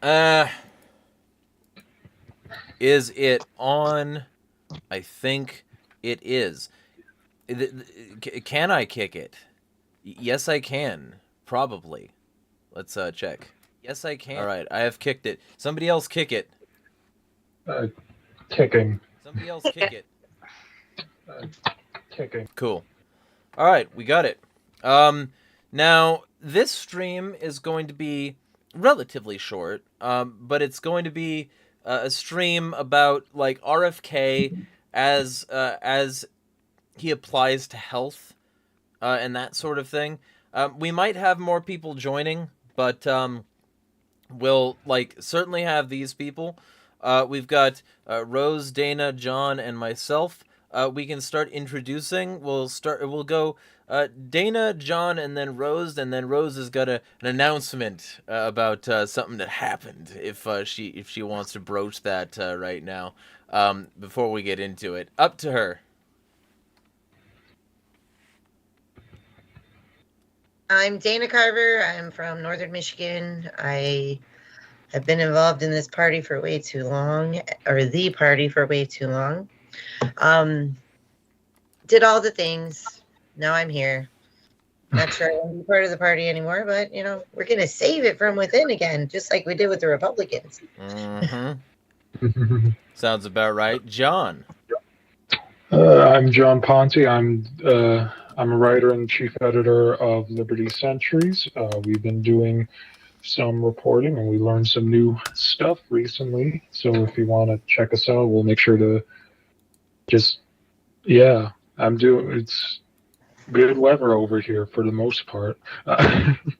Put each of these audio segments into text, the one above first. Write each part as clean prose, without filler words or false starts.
Uh, is it on? I think it is. Can I kick it? Yes, I can. Probably. Let's check. Yes, I can. All right, I have kicked it. Somebody else kick it. Uh, Ticking. Somebody else kick it. Uh, Ticking. Cool. All right, we got it. Now this stream is going to be relatively short, but it's going to be a stream about like RFK as he applies to health and that sort of thing. We might have more people joining, but we'll like certainly have these people. We've got Rose, Dana, John, and myself. We can start introducing. We'll go Dana, John, and then Rose has got an announcement about something that happened. If she wants to broach that right now, before we get into it, up to her. I'm Dana Carver. I'm from Northern Michigan. I have been involved in this party for way too long, or the party for way too long. Did all the things. Now I'm here. Not sure I want to be part of the party anymore, but, we're going to save it from within again, just like we did with the Republicans. Mm-hmm. Sounds about right. John. I'm John Ponte. I'm a writer and chief editor of Liberty Centuries. We've been doing some reporting and we learned some new stuff recently. So if you want to check us out, we'll make sure to it's good weather over here for the most part. That's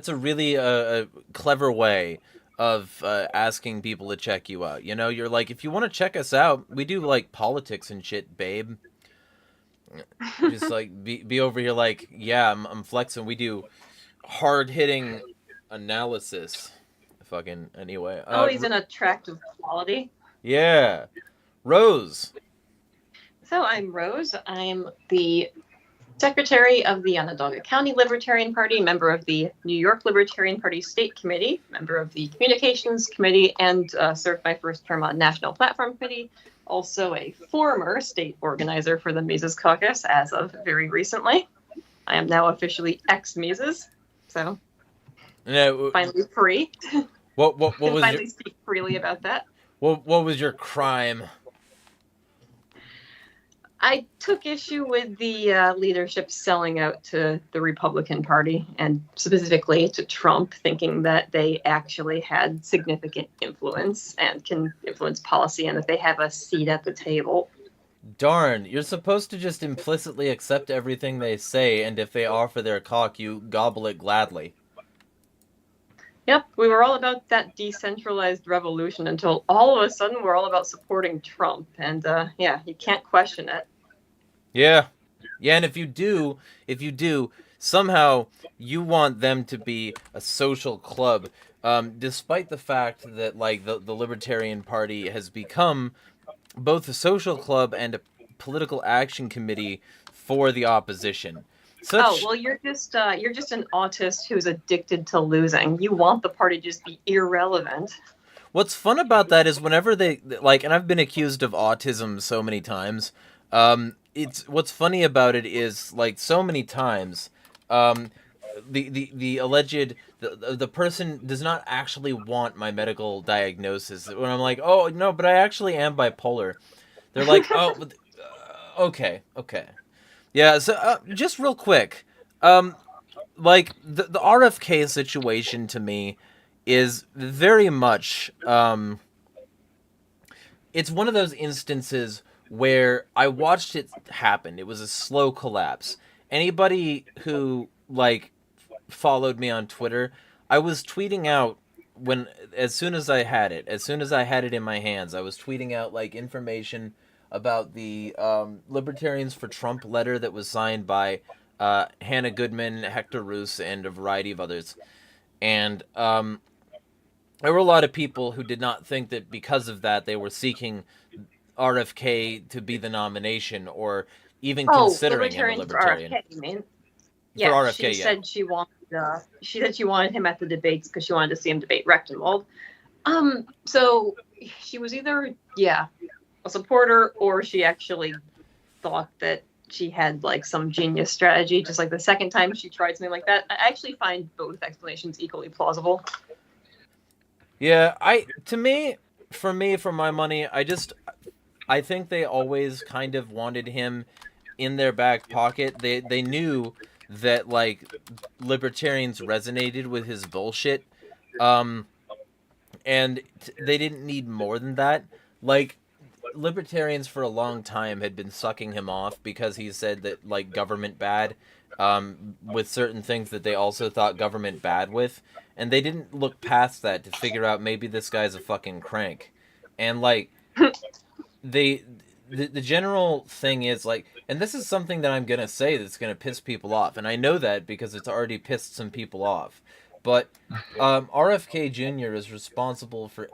a really clever way of asking people to check you out. You're like, if you want to check us out, we do like politics and shit, babe. Just like be over here like, yeah, I'm flexing. We do hard hitting analysis. Fucking anyway. Always an attractive quality. Yeah, Rose. So I'm Rose. I'm the secretary of the Onondaga County Libertarian Party, member of the New York Libertarian Party State Committee, member of the Communications Committee, and served my first term on National Platform Committee. Also a former state organizer for the Mises Caucus as of very recently. I am now officially ex-Mises, so finally free. What was finally speak freely about that. What was your crime? I took issue with the leadership selling out to the Republican Party and specifically to Trump, thinking that they actually had significant influence and can influence policy and that they have a seat at the table. Darn, you're supposed to just implicitly accept everything they say, and if they offer their cock, you gobble it gladly. Yep, we were all about that decentralized revolution until all of a sudden we're all about supporting Trump. And you can't question it. Yeah, and if you do, somehow you want them to be a social club, despite the fact that like the Libertarian Party has become both a social club and a political action committee for the opposition. You're just an autist who's addicted to losing. You want the party to just be irrelevant. What's fun about that is whenever they like, and I've been accused of autism so many times. It's what's funny about it is like so many times, the alleged the person does not actually want my medical diagnosis. When I'm like, oh no, but I actually am bipolar. They're like, oh, okay. Yeah, so just real quick, like the RFK situation to me is very much it's one of those instances where I watched it happen. It was a slow collapse. Anybody who like followed me on Twitter, I was tweeting out as soon as I had it in my hands, I was tweeting out like information about the Libertarians for Trump letter that was signed by Hannah Goodman, Hector Roos, and a variety of others. And there were a lot of people who did not think that because of that they were seeking RFK to be the nomination or even considering him a Libertarian. For RFK, you mean? Yeah, for RFK, she said she wanted she said she wanted him at the debates because she wanted to see him debate Rechtenwald. So she was either, a supporter, or she actually thought that she had like some genius strategy, just like the second time she tried something like that. I actually find both explanations equally plausible. Yeah, for my money, I think they always kind of wanted him in their back pocket. They knew that like libertarians resonated with his bullshit, and they didn't need more than that. Like, libertarians for a long time had been sucking him off because he said that like government bad, with certain things that they also thought government bad with, and they didn't look past that to figure out maybe this guy's a fucking crank, and like the general thing is like, and this is something that I'm gonna say that's gonna piss people off, and I know that because it's already pissed some people off, but RFK Jr. is responsible for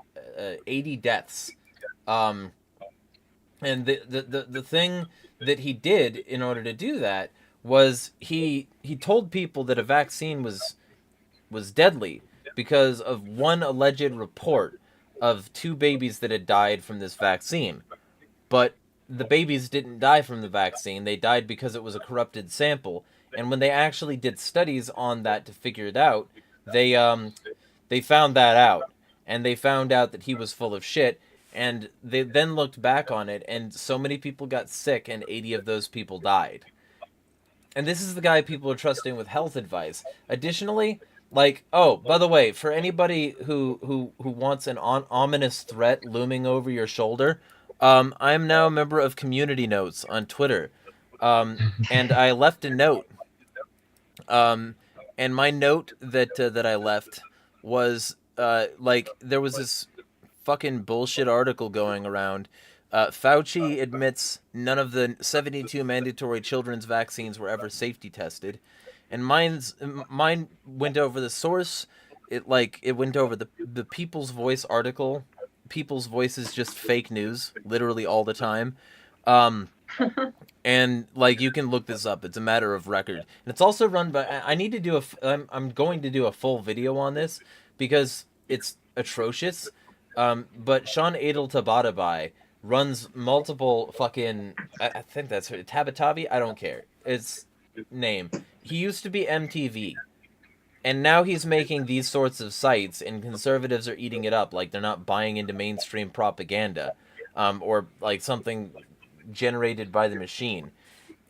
80 deaths. And the thing that he did in order to do that was he told people that a vaccine was deadly because of one alleged report of 2 babies that had died from this vaccine. But the babies didn't die from the vaccine. They died because it was a corrupted sample. And when they actually did studies on that to figure it out, they found that out. And they found out that he was full of shit. And they then looked back on it, and so many people got sick, and 80 of those people died. And this is the guy people are trusting with health advice. Additionally, like, oh, by the way, for anybody who wants an ominous threat looming over your shoulder, I am now a member of Community Notes on Twitter, and I left a note. And my note that I left was like, there was this fucking bullshit article going around. Fauci admits none of the 72 mandatory children's vaccines were ever safety tested, and mine went over the source. It went over the People's Voice article. People's Voice is just fake news, literally all the time. And like, you can look this up. It's a matter of record, and it's also run by. I'm going to do a full video on this because it's atrocious. But Sean Adel Tabatabai runs multiple fucking, I think that's her, Tabatabi? I don't care. It's name. He used to be MTV. And now he's making these sorts of sites, and conservatives are eating it up. Like, they're not buying into mainstream propaganda, or like something generated by the machine.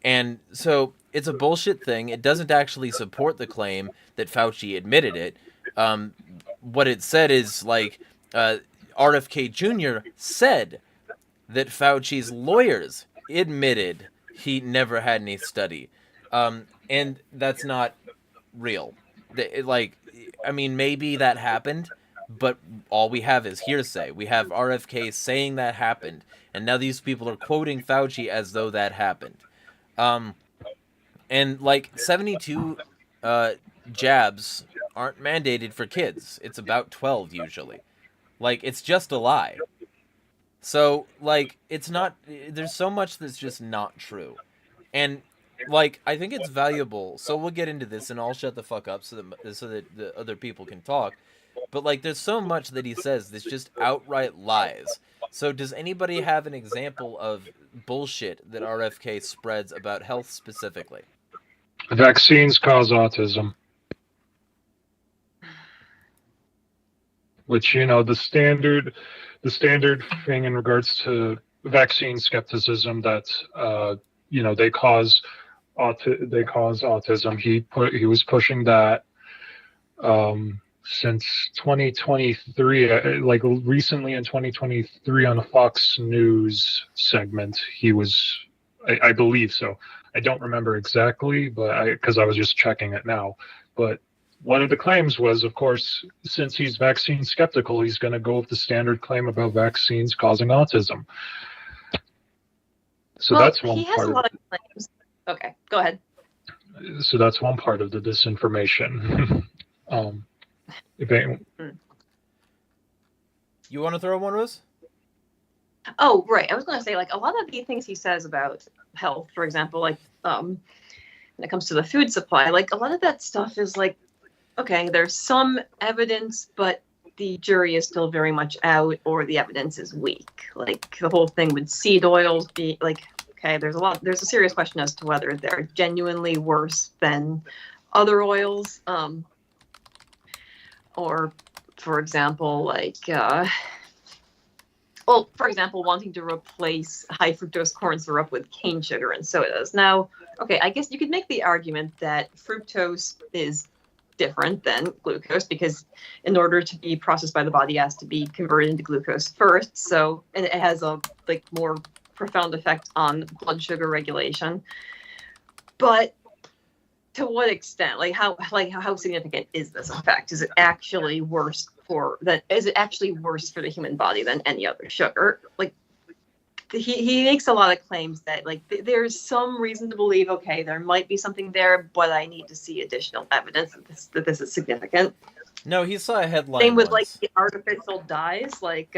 And so it's a bullshit thing. It doesn't actually support the claim that Fauci admitted it. What it said is like, RFK Jr. said that Fauci's lawyers admitted he never had any study. And that's not real. I mean, maybe that happened, but all we have is hearsay. We have RFK saying that happened, and now these people are quoting Fauci as though that happened. And like 72 jabs aren't mandated for kids. It's about 12 usually. Like, it's just a lie. So, like, it's not, there's so much that's just not true. And, like, I think it's valuable, so we'll get into this, and I'll shut the fuck up so that the other people can talk. But, like, there's so much that he says that's just outright lies. So does anybody have an example of bullshit that RFK spreads about health specifically? Vaccines cause autism. Which, you know, the standard thing in regards to vaccine skepticism, that you know, they cause autism. He was pushing that since 2023. Like, recently in 2023 on a Fox News segment, he was, I believe so. I don't remember exactly, but because I was just checking it now, but one of the claims was, of course, since he's vaccine skeptical, he's going to go with the standard claim about vaccines causing autism. So that's one he has part. A lot of claims. Okay, go ahead. So that's one part of the disinformation. You want to throw one, Rose? Oh, right. I was going to say, like, a lot of the things he says about health, for example, like, when it comes to the food supply, like, a lot of that stuff is, like, okay, there's some evidence, but the jury is still very much out, or the evidence is weak. Like the whole thing with seed oils be like, okay, there's a serious question as to whether they're genuinely worse than other oils. Or for example, like, for example, wanting to replace high fructose corn syrup with cane sugar and sodas. Now, okay, I guess you could make the argument that fructose is different than glucose because in order to be processed by the body, it has to be converted into glucose first. So, and it has a more profound effect on blood sugar regulation. But to what extent? How significant is this effect? Is it actually worse for the human body than any other sugar? Like, he makes a lot of claims that there's some reason to believe, okay, there might be something there, but I need to see additional evidence that this is significant. No, he saw a headline. Same with once. the artificial dyes. Look,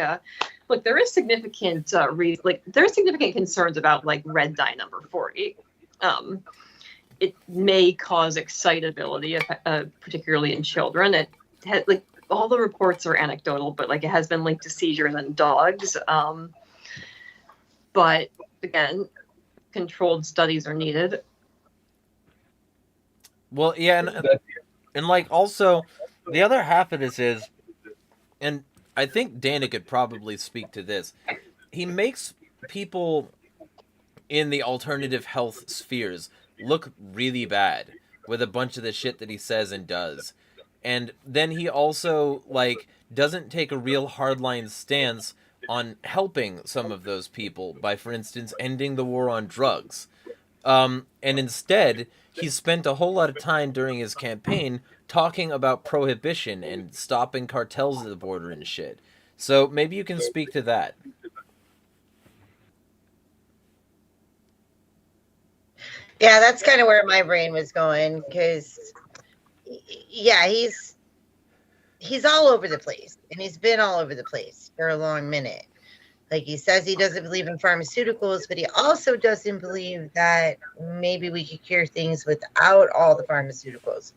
there is significant significant concerns about red dye number 40. It may cause excitability, particularly in children. It has, all the reports are anecdotal, but it has been linked to seizures in dogs. But again, controlled studies are needed. Well, yeah, and also the other half of this is, and I think Dana could probably speak to this. He makes people in the alternative health spheres look really bad with a bunch of the shit that he says and does. And then he also doesn't take a real hardline stance on helping some of those people by, for instance, ending the war on drugs. And instead, he spent a whole lot of time during his campaign talking about prohibition and stopping cartels at the border and shit. So maybe you can speak to that. Yeah, that's kind of where my brain was going because, yeah, he's all over the place, and he's been all over the place for a long minute. He says he doesn't believe in pharmaceuticals, but he also doesn't believe that maybe we could cure things without all the pharmaceuticals.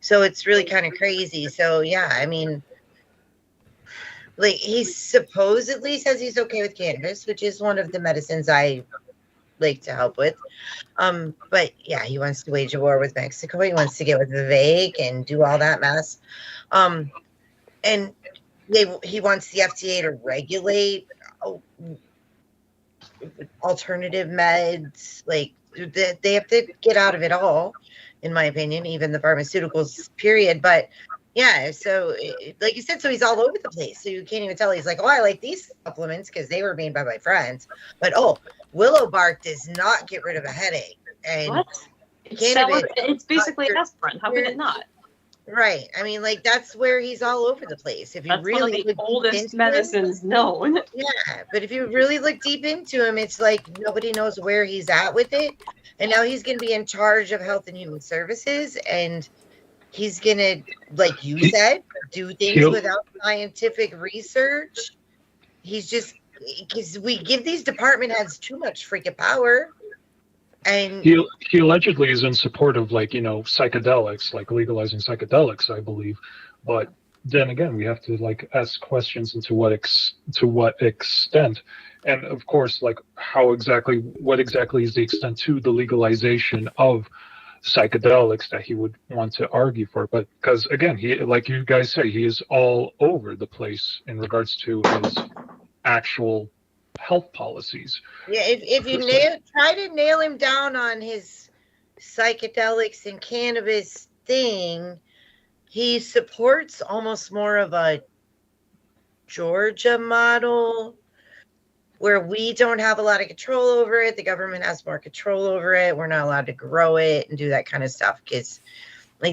So it's really kind of crazy. So, yeah, I mean, he supposedly says he's okay with cannabis, which is one of the medicines I like to help with. But yeah, he wants to wage a war with Mexico. He wants to get with Vivek and do all that mess. And he wants the FDA to regulate alternative meds. They have to get out of it all, in my opinion, even the pharmaceuticals, period. But yeah, so like you said, so he's all over the place. So you can't even tell. He's like, oh, I like these supplements because they were made by my friends. But willow bark does not get rid of a headache. And what? It's basically aspirin. How can it not? Right. I mean, that's where he's all over the place. If you That's really one of the oldest medicines known. Yeah, but if you really look deep into him, it's nobody knows where he's at with it. And now he's going to be in charge of Health and Human Services, and he's going to, like you said, do things without scientific research. He's just, because we give these department heads too much freaking power. And he allegedly is in support of psychedelics, legalizing psychedelics, I believe. But then again, we have to ask questions into what extent, and of course, what exactly is the extent to the legalization of psychedelics that he would want to argue for. But because again, he, like you guys say, he is all over the place in regards to his actual health policies. Yeah, if you try to nail him down on his psychedelics and cannabis thing, he supports almost more of a Georgia model where we don't have a lot of control over it. The government has more control over it. We're not allowed to grow it and do that kind of stuff because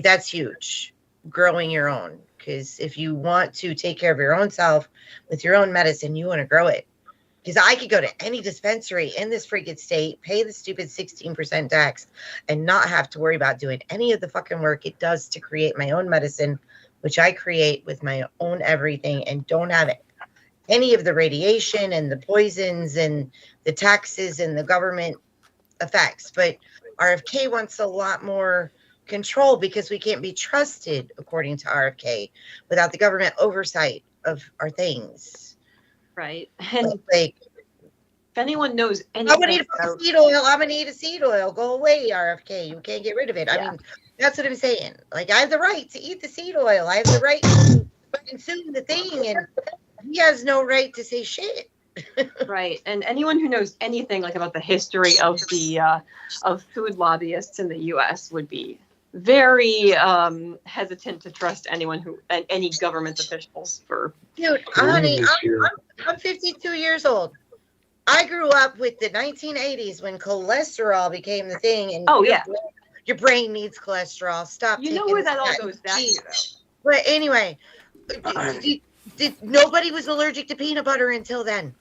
that's huge, growing your own. Because if you want to take care of your own self with your own medicine, you want to grow it. Because I could go to any dispensary in this freaking state, pay the stupid 16% tax, and not have to worry about doing any of the fucking work it does to create my own medicine, which I create with my own everything, and don't have any of the radiation and the poisons and the taxes and the government effects. But RFK wants a lot more control because we can't be trusted, according to RFK, without the government oversight of our things. Right. And like, if anyone knows I'm gonna anything eat a about, seed oil. I'm gonna eat a seed oil. Go away, RFK. You can't get rid of it. Yeah. I mean, that's what I'm saying. Like, I have the right to eat the seed oil. I have the right to consume the thing, and he has no right to say shit. right, and anyone who knows anything like about the history of the of food lobbyists in the U.S. would be very hesitant to trust anyone who any government officials for. Dude, honey, I'm 52 years old. I grew up with the 1980s when cholesterol became the thing, and your brain needs cholesterol. Stop. You know where that all goes back to, though. But anyway, nobody was allergic to peanut butter until then.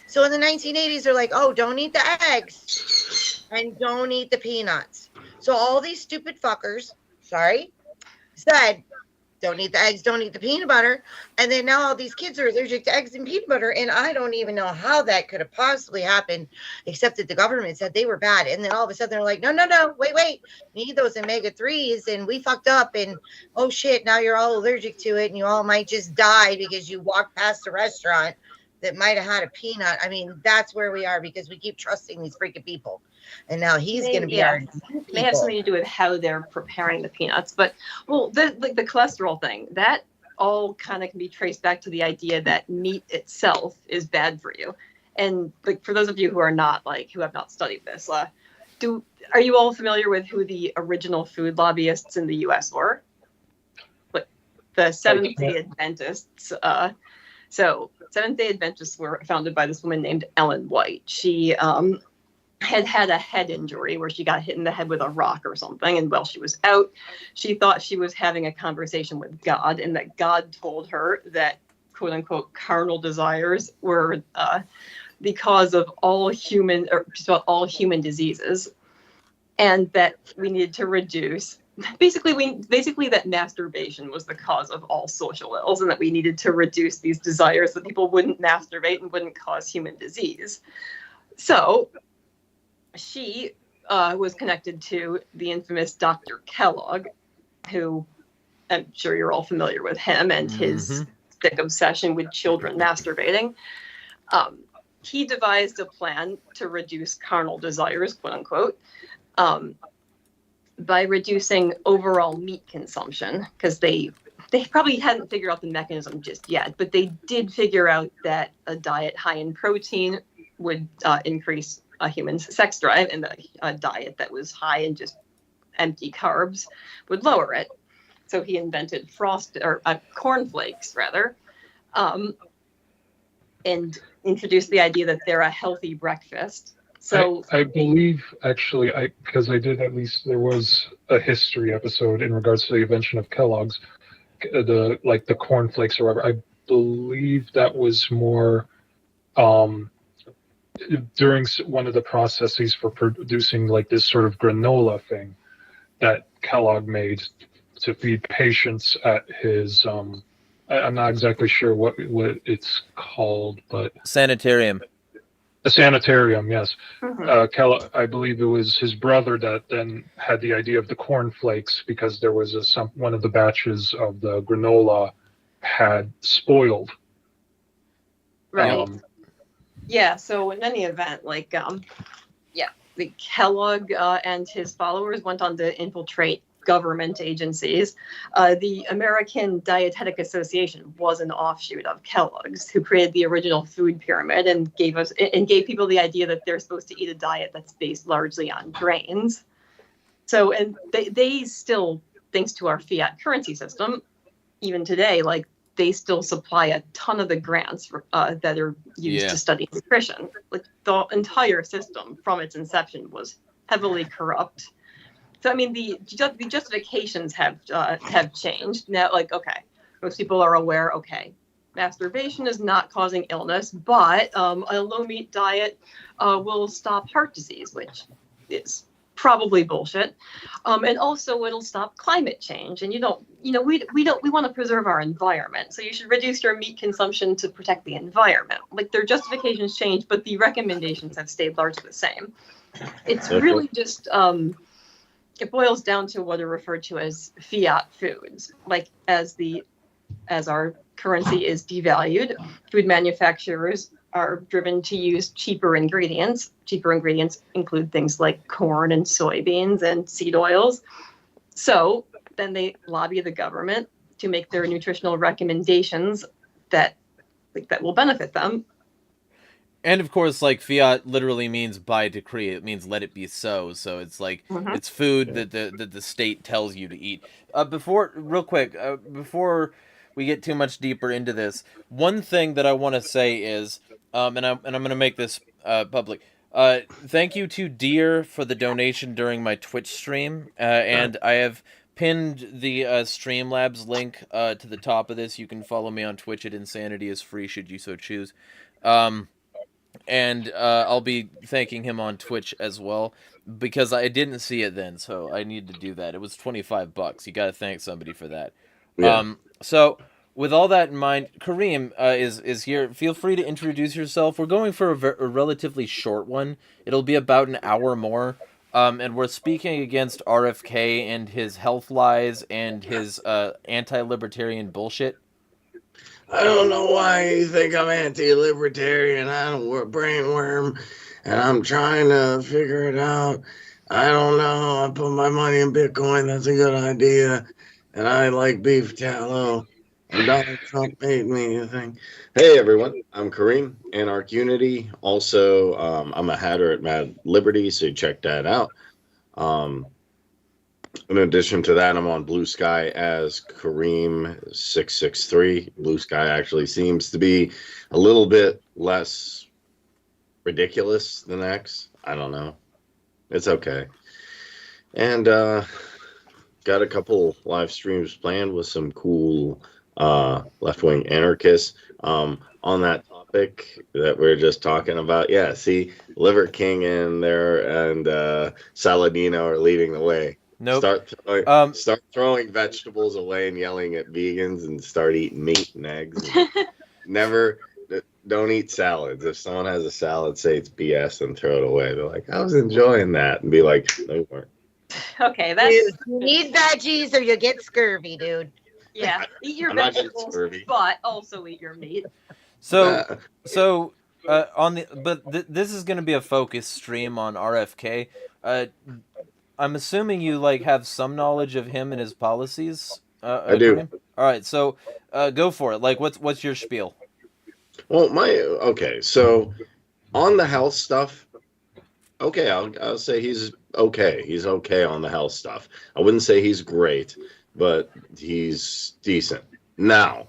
So in the 1980s, they're like, oh, don't eat the eggs and don't eat the peanuts. So all these stupid fuckers, said, don't eat the eggs, don't eat the peanut butter. And then now all these kids are allergic to eggs and peanut butter. And I don't even know how that could have possibly happened, except that the government said they were bad. And then all of a sudden they're like, no, wait, we need those omega-3s. And we fucked up. And oh shit, now you're all allergic to it. And you all might just die because you walked past a restaurant that might have had a peanut. I mean, that's where we are because we keep trusting these freaking people. And now he's going to be our people. May have something to do with how they're preparing the peanuts. But, well, the cholesterol thing, that all kind of can be traced back to the idea that meat itself is bad for you. And like for those of you who are not, like, who have not studied this, are you all familiar with who the original food lobbyists in the U.S. were? Like the Seventh-day Adventists. So Seventh-day Adventists were founded by this woman named Ellen White. She had a head injury where she got hit in the head with a rock or something. And while she was out, she thought she was having a conversation with God, and that God told her that, quote unquote, carnal desires were the cause of all human, or just about all human diseases. And that we needed to reduce, basically that masturbation was the cause of all social ills, and that we needed to reduce these desires so people wouldn't masturbate and wouldn't cause human disease. So she was connected to the infamous Dr. Kellogg, who I'm sure you're all familiar with him and his sick obsession with children masturbating. He devised a plan to reduce carnal desires, quote unquote, by reducing overall meat consumption, because they probably hadn't figured out the mechanism just yet, but they did figure out that a diet high in protein would increase a human's sex drive, and a diet that was high in just empty carbs would lower it. So he invented cornflakes, rather, and introduced the idea that they're a healthy breakfast. So I believe, actually, because I did, at least there was a history episode in regards to the invention of Kellogg's, the cornflakes or whatever. I believe that was more during one of the processes for producing like this sort of granola thing that Kellogg made to feed patients at his I'm not exactly sure what it's called, but sanitarium. A sanitarium, yes. Kellogg, I believe it was his brother that then had the idea of the cornflakes, because there was one of the batches of the granola had spoiled. Right. Yeah, so in any event, like, the Kellogg and his followers went on to infiltrate government agencies. The American Dietetic Association was an offshoot of Kellogg's, who created the original food pyramid and gave people the idea that they're supposed to eat a diet that's based largely on grains. So, and they still, thanks to our fiat currency system, even today, like, they still supply a ton of the grants that are used to study nutrition. Like, the entire system from its inception was heavily corrupt. So, I mean, the justifications have changed. Now, like, okay, most people are aware, okay, masturbation is not causing illness, but a low-meat diet will stop heart disease, which is probably bullshit. And also it'll stop climate change. And we want to preserve our environment. So you should reduce your meat consumption to protect the environment. Like, their justifications change, but the recommendations have stayed largely the same. It's really just it boils down to what are referred to as fiat foods. Like as our currency is devalued, food manufacturers are driven to use cheaper ingredients. Cheaper ingredients include things like corn and soybeans and seed oils. So then they lobby the government to make their nutritional recommendations that will benefit them. And of course, like, fiat literally means by decree. It means let it be so. So it's like it's food that the state tells you to eat. Before we get too much deeper into this, one thing that I want to say is, and I'm going to make this public. Thank you to Deer for the donation during my Twitch stream, and I have pinned the Streamlabs link to the top of this. You can follow me on Twitch at Insanity is free should you so choose. And I'll be thanking him on Twitch as well, because I didn't see it then, so I need to do that. It was $25. You got to thank somebody for that. Yeah. So with all that in mind, Kareem is here. Feel free to introduce yourself. We're going for a relatively short one. It'll be about an hour more. And we're speaking against RFK and his health lies and his anti-libertarian bullshit. I don't know why you think I'm anti-libertarian. I'm a brainworm, and I'm trying to figure it out. I don't know. I put my money in Bitcoin. That's a good idea. And I like beef tallow. And Donald Trump made me a thing. Hey, everyone. I'm Kareem, Anarch Unity. Also, I'm a hatter at Mad Liberty, so check that out. In addition to that, I'm on Blue Sky as Kareem663. Blue Sky actually seems to be a little bit less ridiculous than X. I don't know. It's okay. And got a couple live streams planned with some cool left-wing anarchists on that topic that we're just talking about. Yeah, see, Liver King and Saladino are leading the way. Nope. Start throwing vegetables away and yelling at vegans and start eating meat and eggs. And don't eat salads. If someone has a salad, say it's BS and throw it away. They're like, I was enjoying that. And be like, no, you weren't. Okay, that's... You need veggies or you get scurvy, dude. Yeah, eat your vegetables, but also eat your meat. This is going to be a focus stream on RFK. I'm assuming you have some knowledge of him and his policies. I do. All right, so go for it. What's your spiel? Well, so on the health stuff, okay, I'll say he's okay. He's okay on the health stuff. I wouldn't say he's great, but he's decent. Now,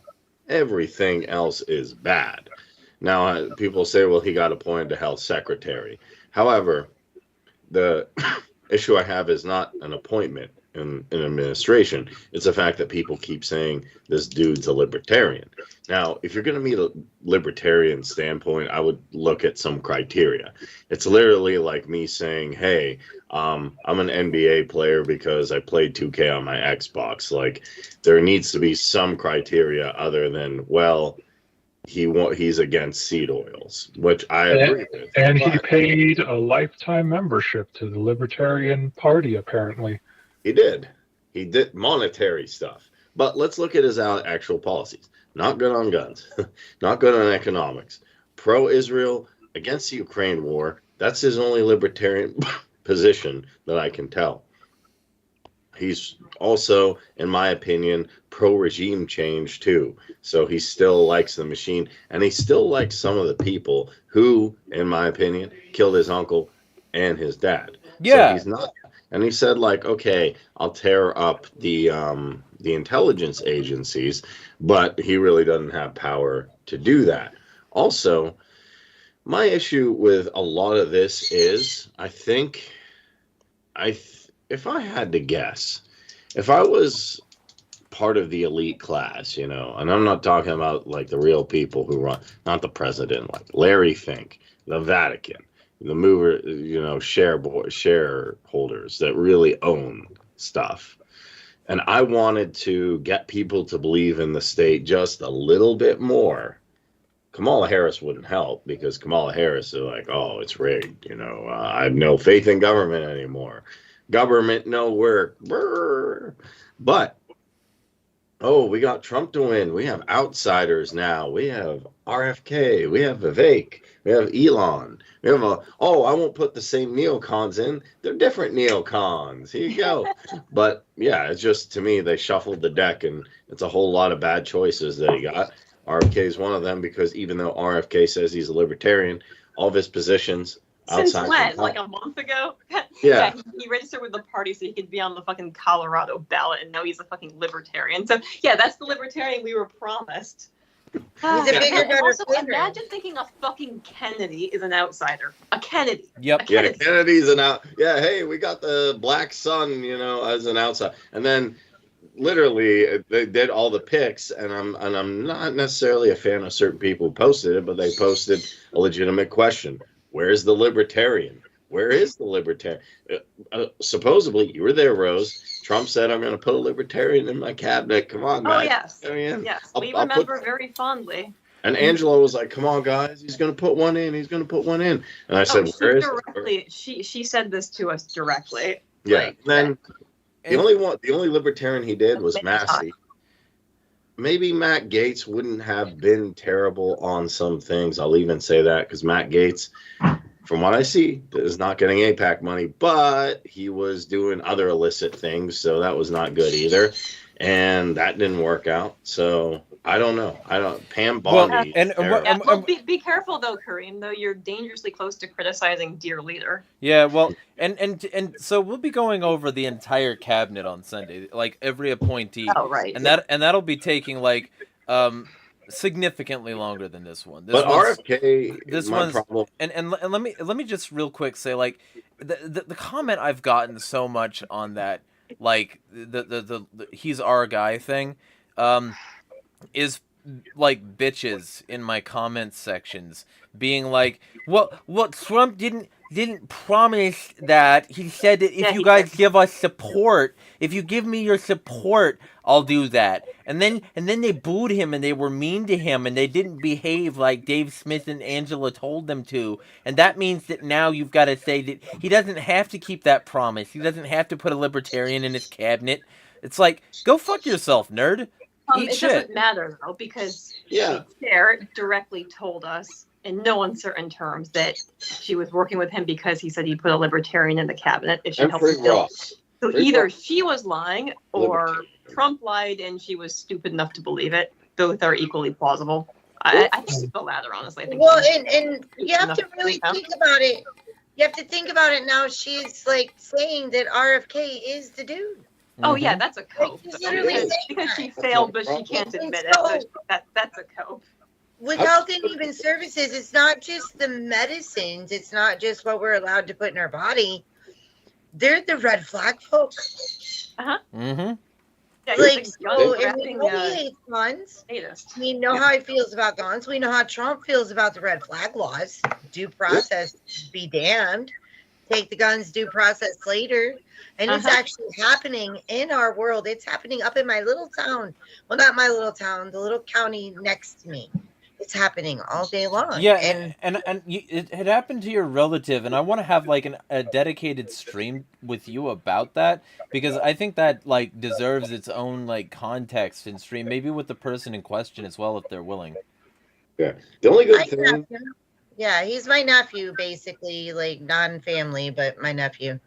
everything else is bad. Now, people say, well, he got appointed to health secretary. However, the issue I have is not an appointment in administration. It's the fact that people keep saying this dude's a libertarian. Now, if you're going to meet a libertarian standpoint, I would look at some criteria. It's literally like me saying, hey, I'm an NBA player because I played 2K on my Xbox. There needs to be some criteria other than, well, he's against seed oils, which I agree with. And he paid a lifetime membership to the Libertarian Party, apparently. He did monetary stuff. But let's look at his actual policies. Not good on guns. Not good on economics. Pro-Israel, against the Ukraine war. That's his only libertarian position that I can tell. He's also, in my opinion, pro-regime change, too. So he still likes the machine, and he still likes some of the people who, in my opinion, killed his uncle and his dad. Yeah. So he's not. And he said, okay, I'll tear up the intelligence agencies, but he really doesn't have power to do that. Also, my issue with a lot of this is, I think, if I had to guess, if I was part of the elite class, and I'm not talking about the real people who run, not the president, like Larry Fink, the Vatican, the mover, shareholders that really own stuff. And I wanted to get people to believe in the state just a little bit more. Kamala Harris wouldn't help because Kamala Harris is like, oh, it's rigged. I have no faith in government anymore. Government no work. Brr. But we got Trump to win. We have outsiders now. We have RFK. We have Vivek. We have Elon. We have I won't put the same neocons in. They're different neocons. Here you go. But yeah, it's just, to me, they shuffled the deck, and it's a whole lot of bad choices that he got. RFK is one of them, because even though RFK says he's a libertarian, all of his positions Since outside when? Like a month ago? Yeah. He registered with the party so he could be on the fucking Colorado ballot, and now he's a fucking libertarian. So yeah, that's the libertarian we were promised. He's a bigger, better Also, flavor. imagine thinking a fucking Kennedy is an outsider. A Kennedy. Yep. A Kennedy. Kennedy's an out. Yeah, hey, we got the black sun, as an outside, and then literally they did all the picks, and I'm not necessarily a fan of certain people who posted it, but they posted a legitimate question: where's the libertarian? Where is the libertarian? Supposedly, you were there, Rose. Trump said, "I'm going to put a libertarian in my cabinet." Come on, man. Oh yes, yes, we remember very fondly. And Angela was like, "Come on, guys, he's going to put one in. He's going to put one in." And I said, "Where is it?" She said this to us directly. Yeah. Like, then the only libertarian he did was Massey. Maybe Matt Gaetz wouldn't have been terrible on some things. I'll even say that, because Matt Gaetz, from what I see, is not getting AIPAC money, but he was doing other illicit things, so that was not good either. And that didn't work out. So I don't know. Pam Bondi. Be careful though, Kareem. Though you're dangerously close to criticizing dear leader. Yeah, well, and so we'll be going over the entire cabinet on Sunday, like every appointee. Oh right. And that'll be taking like significantly longer than this one. But RFK, this my one's problem. And let me just real quick say, like, the comment I've gotten so much on that, like the he's our guy thing, is like bitches in my comment sections being like, well, Trump didn't promise that. He said that if you guys give us support, if you give me your support, I'll do that. And then they booed him, and they were mean to him, and they didn't behave like Dave Smith and Angela told them to. And that means that now you've got to say that he doesn't have to keep that promise. He doesn't have to put a libertarian in his cabinet. It's like, go fuck yourself, nerd. Eat it shit. Doesn't matter though, because Sarah directly told us in no uncertain terms that she was working with him because he said he put a libertarian in the cabinet if she helped him build. So either she was lying or Trump lied and she was stupid enough to believe it. Both are equally plausible. I think it's the latter, honestly. I think and you have to really think about it. You have to think about it now. She's like saying that RFK is the dude. Oh yeah, that's a cope. Like, because she failed, but she can't admit it. So that's a cope. With health and human services, it's not just the medicines. It's not just what we're allowed to put in our body. They're the red flag folk. Mm-hmm. Yeah, like, so if we know he hates guns, we know how he feels about guns. We know how Trump feels about the red flag laws. Due process be damned. Take the guns, due process later. And it's actually happening in our world. It's happening up in my little town. Well, not my little town, the little county next to me. It's happening all day long. Yeah, and it had happened to your relative, and I want to have like a dedicated stream with you about that, because I think that like deserves its own like context and stream, maybe with the person in question as well, if they're willing. Yeah, the only good thing. Yeah, he's my nephew, basically, like non-family, but my nephew.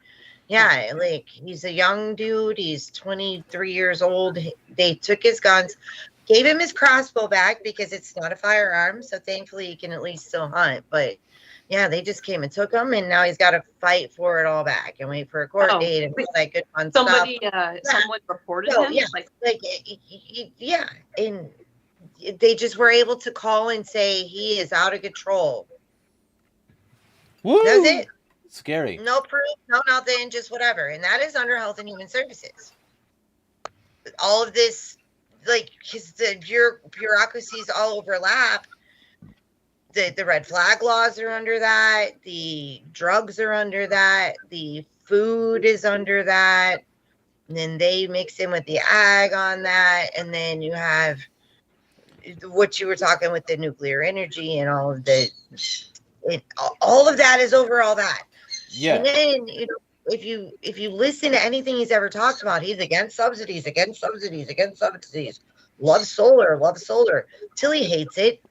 Yeah, like he's a young dude. He's 23 years old. They took his guns, gave him his crossbow back because it's not a firearm. So thankfully he can at least still hunt. But yeah, they just came and took him, and now he's got to fight for it all back and wait for a court date and like good fun stuff. Someone reported him. Yeah, and they just were able to call and say he is out of control. Woo! That's it. Scary. No proof, no nothing, just whatever. And that is under Health and Human Services. All of this, like, because the bureaucracies all overlap. The red flag laws are under that. The drugs are under that. The food is under that. And then they mix in with the ag on that. And then you have what you were talking with the nuclear energy and all of the... all of that is over all that. Yeah. And then, if you listen to anything he's ever talked about, he's against subsidies, loves solar, till he hates it.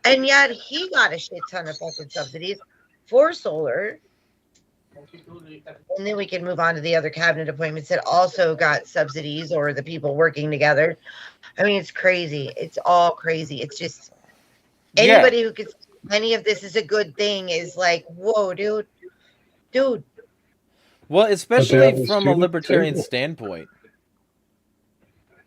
And yet he got a shit ton of fucking subsidies for solar. And then we can move on to the other cabinet appointments that also got subsidies, or the people working together. I mean, it's crazy. It's all crazy. It's just anybody who could any of this is a good thing is like, whoa, dude. Well, especially from a libertarian standpoint.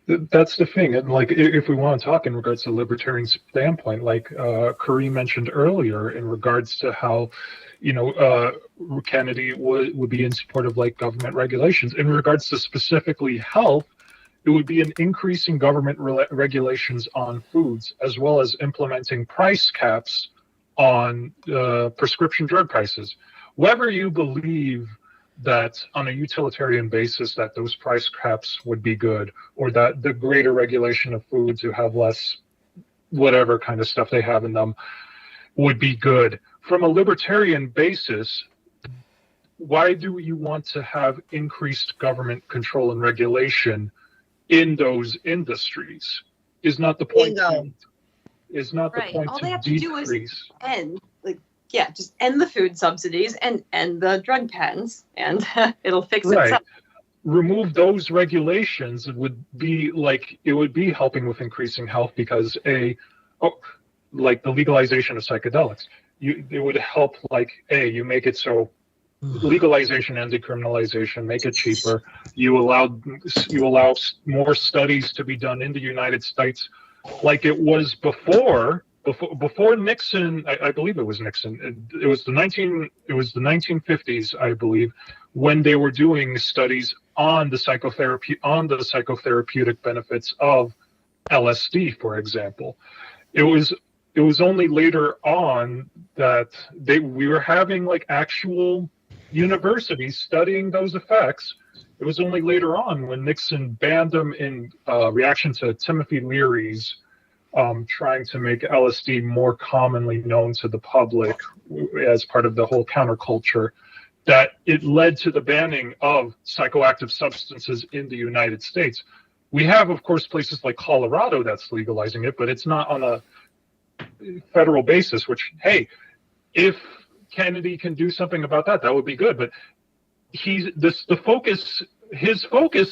That's the thing. And like, if we want to talk in regards to libertarian standpoint, like Kareem mentioned earlier, in regards to how, Kennedy would be in support of like government regulations. In regards to specifically health, it would be an increase in government regulations on foods, as well as implementing price caps on prescription drug prices. Whether you believe that on a utilitarian basis that those price caps would be good, or that the greater regulation of foods who have less whatever kind of stuff they have in them would be good. From a libertarian basis, why do you want to have increased government control and regulation in those industries? Is not the point. Is not the point. All to they have decrease. to do is end, just end the food subsidies and end the drug patents, and it'll fix itself. Remove those regulations would be like, it would be helping with increasing health, because like the legalization of psychedelics, it would help, like, you make it so legalization and decriminalization, make it cheaper. You allow more studies to be done in the United States, like it was before Nixon. I believe it was Nixon. It was the 1950s, I believe, when they were doing studies on the psychotherapeutic benefits of LSD, for example. It was only later on that we were having like actual universities studying those effects. It was only later on when Nixon banned them in reaction to Timothy Leary's trying to make LSD more commonly known to the public as part of the whole counterculture, that it led to the banning of psychoactive substances in the United States. We have, of course, places like Colorado that's legalizing it, but it's not on a federal basis, which, hey, if Kennedy can do something about that, that would be good. But his focus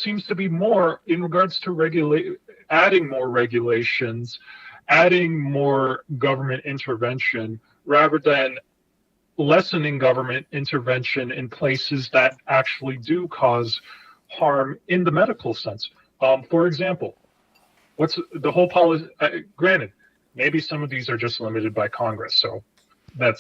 seems to be more in regards to adding more regulations, adding more government intervention, rather than lessening government intervention in places that actually do cause harm in the medical sense. For example, what's the whole policy? Granted, maybe some of these are just limited by Congress, so that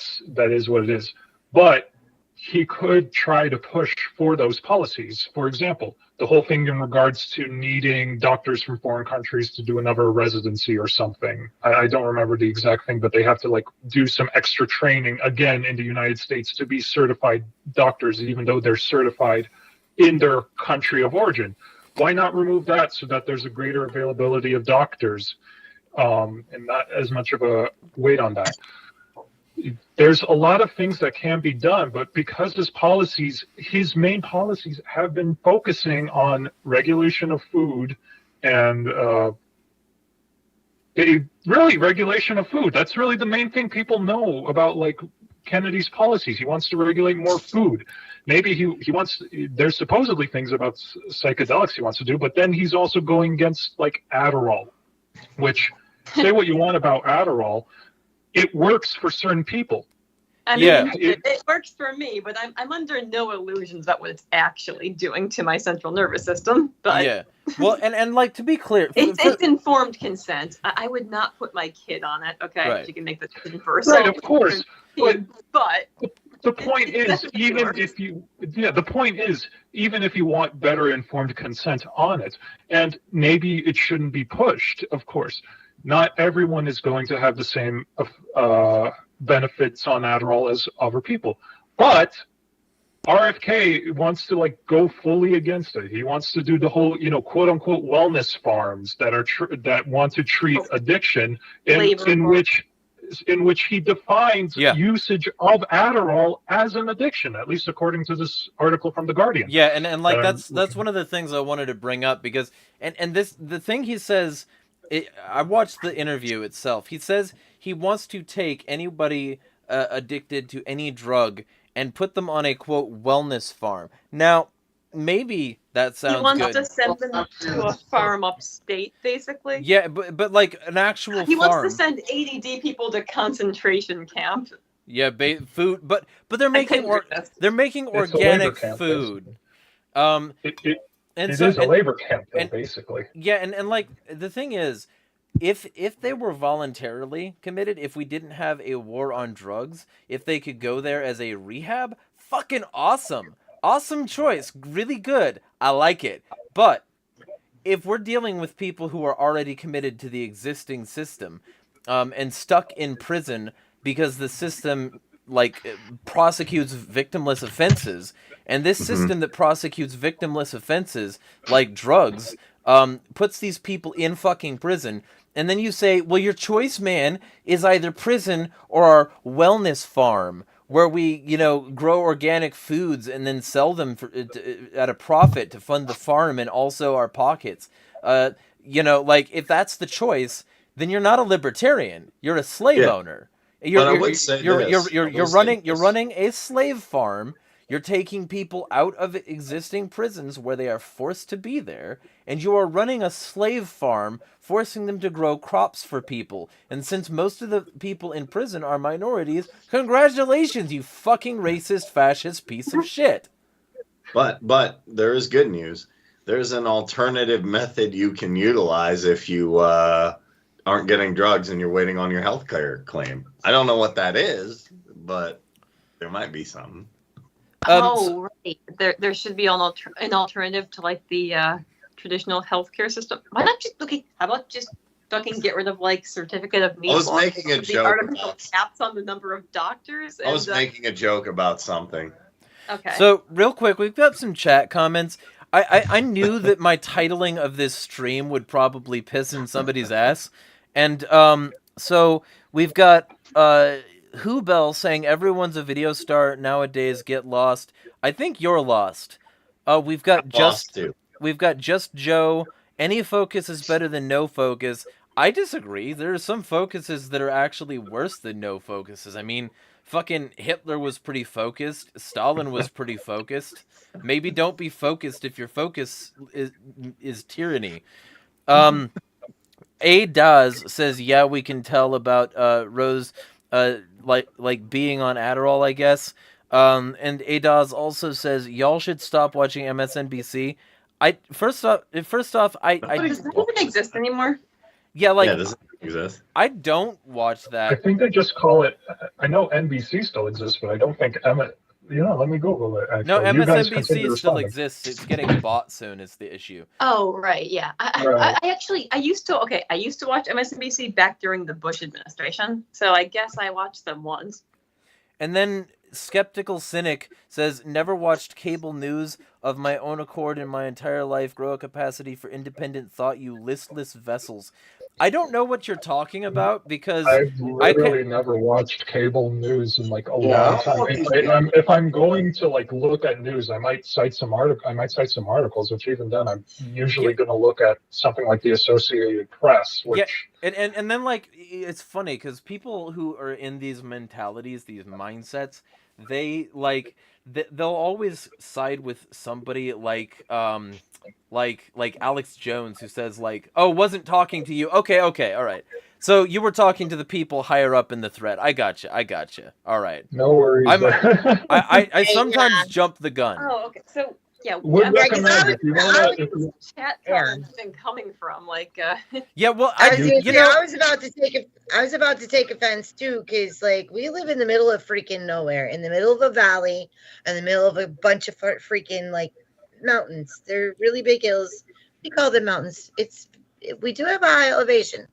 is what it is. But he could try to push for those policies. For example, the whole thing in regards to needing doctors from foreign countries to do another residency or something. I don't remember the exact thing, but they have to like do some extra training again in the United States to be certified doctors, even though they're certified in their country of origin. Why not remove that so that there's a greater availability of doctors and not as much of a weight on that? There's a lot of things that can be done, but because his main policies have been focusing on regulation of food and really regulation of food. That's really the main thing people know about, like, Kennedy's policies. He wants to regulate more food. Maybe he wants, there's supposedly things about psychedelics he wants to do, but then he's also going against like Adderall, which, say what you want about Adderall, it works for certain people. I mean, it works for me, but I'm under no illusions about what it's actually doing to my central nervous system. But well, and like, to be clear, it's informed consent. I would not put my kid on it. Okay, right. You can make the decision for herself. Right, of course. But the point is, even if you want better informed consent on it, and maybe it shouldn't be pushed, of course. Not everyone is going to have the same benefits on Adderall as other people. But RFK wants to like go fully against it. He wants to do the whole, quote unquote wellness farms that want to treat addiction, in which in which he defines Yeah. usage of Adderall as an addiction, at least according to this article from The Guardian. Yeah, and like Um, that's one of the things I wanted to bring up because and the thing he says, I watched the interview itself. He says he wants to take anybody addicted to any drug and put them on a quote wellness farm. Now, maybe that sounds He wants good. to send them to a farm upstate, basically. Yeah, but like an actual He farm. wants to send ADD people to concentration camp. Yeah, food, but they're making they're making It's a labor organic camp, food. It And is so a labor camp, though, and- basically. yeah, and like the thing is, if they were voluntarily committed, if we didn't have a war on drugs, if they could go there as a rehab, fucking awesome. Awesome choice. Really good. I like it. But if we're dealing with people who are already committed to the existing system, and stuck in prison because the system like prosecutes victimless offenses, and this system that prosecutes victimless offenses like drugs puts these people in fucking prison, and then you say, well, your choice, man, is either prison or our wellness farm where we, grow organic foods and then sell them at a profit to fund the farm and also our pockets. Like if that's the choice, then you're not a libertarian. You're a slave owner. You're running a slave farm. You're taking people out of existing prisons where they are forced to be there, and you are running a slave farm, forcing them to grow crops for people. And since most of the people in prison are minorities, congratulations, you fucking racist, fascist piece of shit. But there is good news. There's an alternative method you can utilize if you aren't getting drugs and you're waiting on your health care claim. I don't know what that is, but there might be something. Right. There should be an alternative to like the traditional healthcare system. Why not just how about just fucking get rid of like certificate of need? I was making a joke artificial about caps on the number of doctors. I was making a joke about something. Okay. So real quick, we've got some chat comments. I knew that my titling of this stream would probably piss in somebody's ass, and so we've got Who saying everyone's a video star nowadays. Get lost. I think you're lost. We've got just Joe. Any focus is better than no focus. I disagree. There are some focuses that are actually worse than no focuses. I mean, fucking Hitler was pretty focused. Stalin was pretty focused. Maybe don't be focused if your focus is tyranny. A Daz says, yeah, we can tell about Rose like being on Adderall, I guess. And A Daz also says, y'all should stop watching MSNBC. First off, does that even exist anymore? Yeah, like does it exist? I don't watch I that. think they just call it. I know NBC still exists, but I don't think let me Google it. Actually. No, You guys MSNBC continue still responding. exists. It's getting bought soon. Is the issue? Oh right, yeah. I used to watch MSNBC back during the Bush administration, so I guess I watched them once. And then Skeptical Cynic says, never watched cable news of my own accord in my entire life. Grow a capacity for independent thought, you listless vessels. I don't know what you're talking about because I've literally never watched cable news in like a long time. If I'm going to like look at news, I might cite some articles, which even then I'm usually going to look at something like the Associated Press. Which and then like it's funny because people who are in these mentalities, these mindsets, they'll always side with somebody like Alex Jones, who says like, oh, wasn't talking to you. Okay, all right. So you were talking to the people higher up in the thread. I gotcha. All right. No worries. I sometimes jump the gun. Oh, okay. So yeah, Would recommend if you want to. Chat comments been coming from like. Yeah, well, I was about to take offense too, because like we live in the middle of freaking nowhere, in the middle of a valley, in the middle of a bunch of freaking like mountains. They're really big hills. We call them mountains. We do have a high elevation,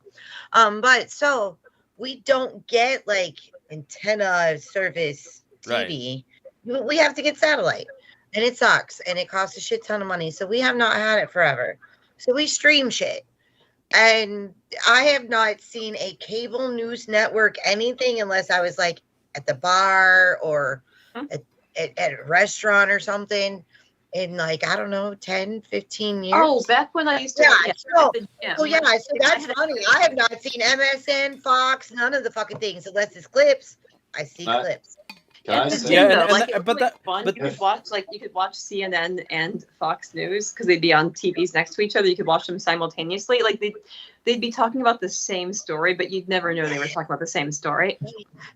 but so we don't get like antenna service TV. Right. We have to get satellite. And it sucks, and it costs a shit ton of money. So we have not had it forever. So we stream shit. And I have not seen a cable news network anything unless I was like at the bar or at a restaurant or something in like, I don't know, 10, 15 years. Oh, back when I used to Yeah, at so- the gym. Oh yeah, so that's funny. I have not seen MSN, Fox, none of the fucking things unless it's clips. I see clips. Can I And the say? gym, Yeah, though, and like, that- it was but really that- fun. but- You could watch CNN and Fox News because they'd be on TVs next to each other. You could watch them simultaneously. Like they'd be talking about the same story, but you'd never know they were talking about the same story.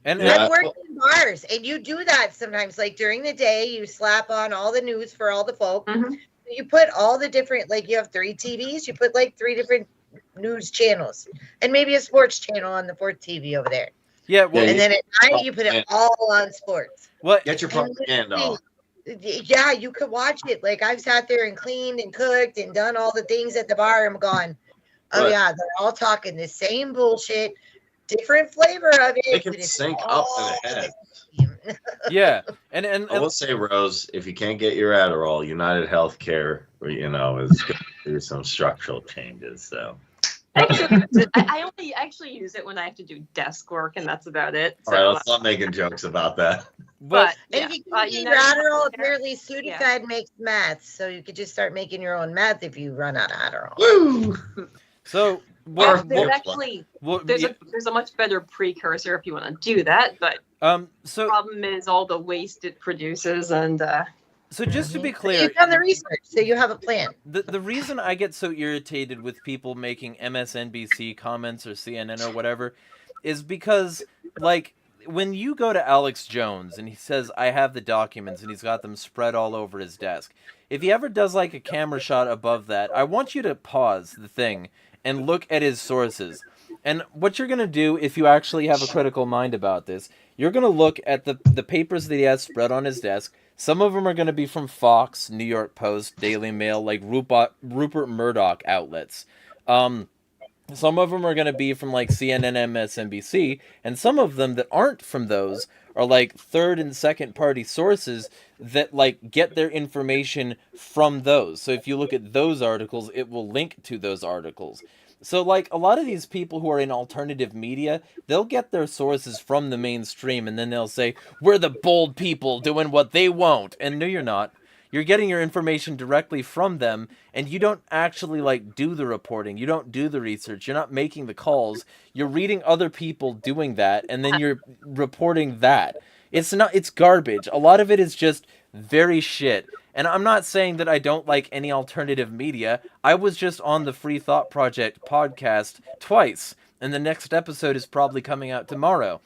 And Yeah. I've worked in bars, and you do that sometimes. Like during the day, you slap on all the news for all the folk. Mhm. You put all the different, like you have 3 TVs. You put like 3 different news channels, and maybe a sports channel on the 4th TV over there. yeah, well, And then at night, you put it all on sports. what? Get your propaganda on. Yeah, you could watch it. Like I've sat there and cleaned and cooked and done all the things at the bar. I'm gone. Oh Right. yeah, they're all talking the same bullshit, different flavor of it. They can but it's sync up all in the head. same. Yeah, and I will say, Rose, if you can't get your Adderall, United Healthcare, is going to do some structural changes. So, I only actually use it when I have to do desk work, and that's about it. all right, let's not making jokes about that. but And yeah, if you can get your United Adderall, Healthcare- apparently Sudafed makes meth, so you could just start making your own meth if you run out of Adderall. Woo! so Well, what? there's what- actually what there's yeah, a much better precursor if you want to do that, but so problem is all the waste it produces, and so just to be You've clear, done the research, so you have a plan. the reason I get so irritated with people making MSNBC comments or CNN or whatever is because, like, when you go to Alex Jones and he says, I have the documents, and he's got them spread all over his desk, if he ever does, like, a camera shot above that, I want you to pause the thing and look at his sources. And what you're going to do, if you actually have a critical mind about this, you're going to look at the papers that he has spread on his desk. Some of them are going to be from Fox, New York Post, Daily Mail, like Rupert Murdoch outlets. Some of them are going to be from like CNN, MSNBC, and some of them that aren't from those are like third and second party sources that like get their information from those. So if you look at those articles, it will link to those articles. So like a lot of these people who are in alternative media, they'll get their sources from the mainstream and then they'll say, we're the bold people doing what they won't. And no, you're not. You're getting your information directly from them, and you don't actually like do the reporting. You don't do the research. You're not making the calls. You're reading other people doing that, and then you're reporting that. It's garbage. A lot of it is just very shit. And I'm not saying that I don't like any alternative media. I was just on the Free Thought Project podcast twice, and the next episode is probably coming out tomorrow.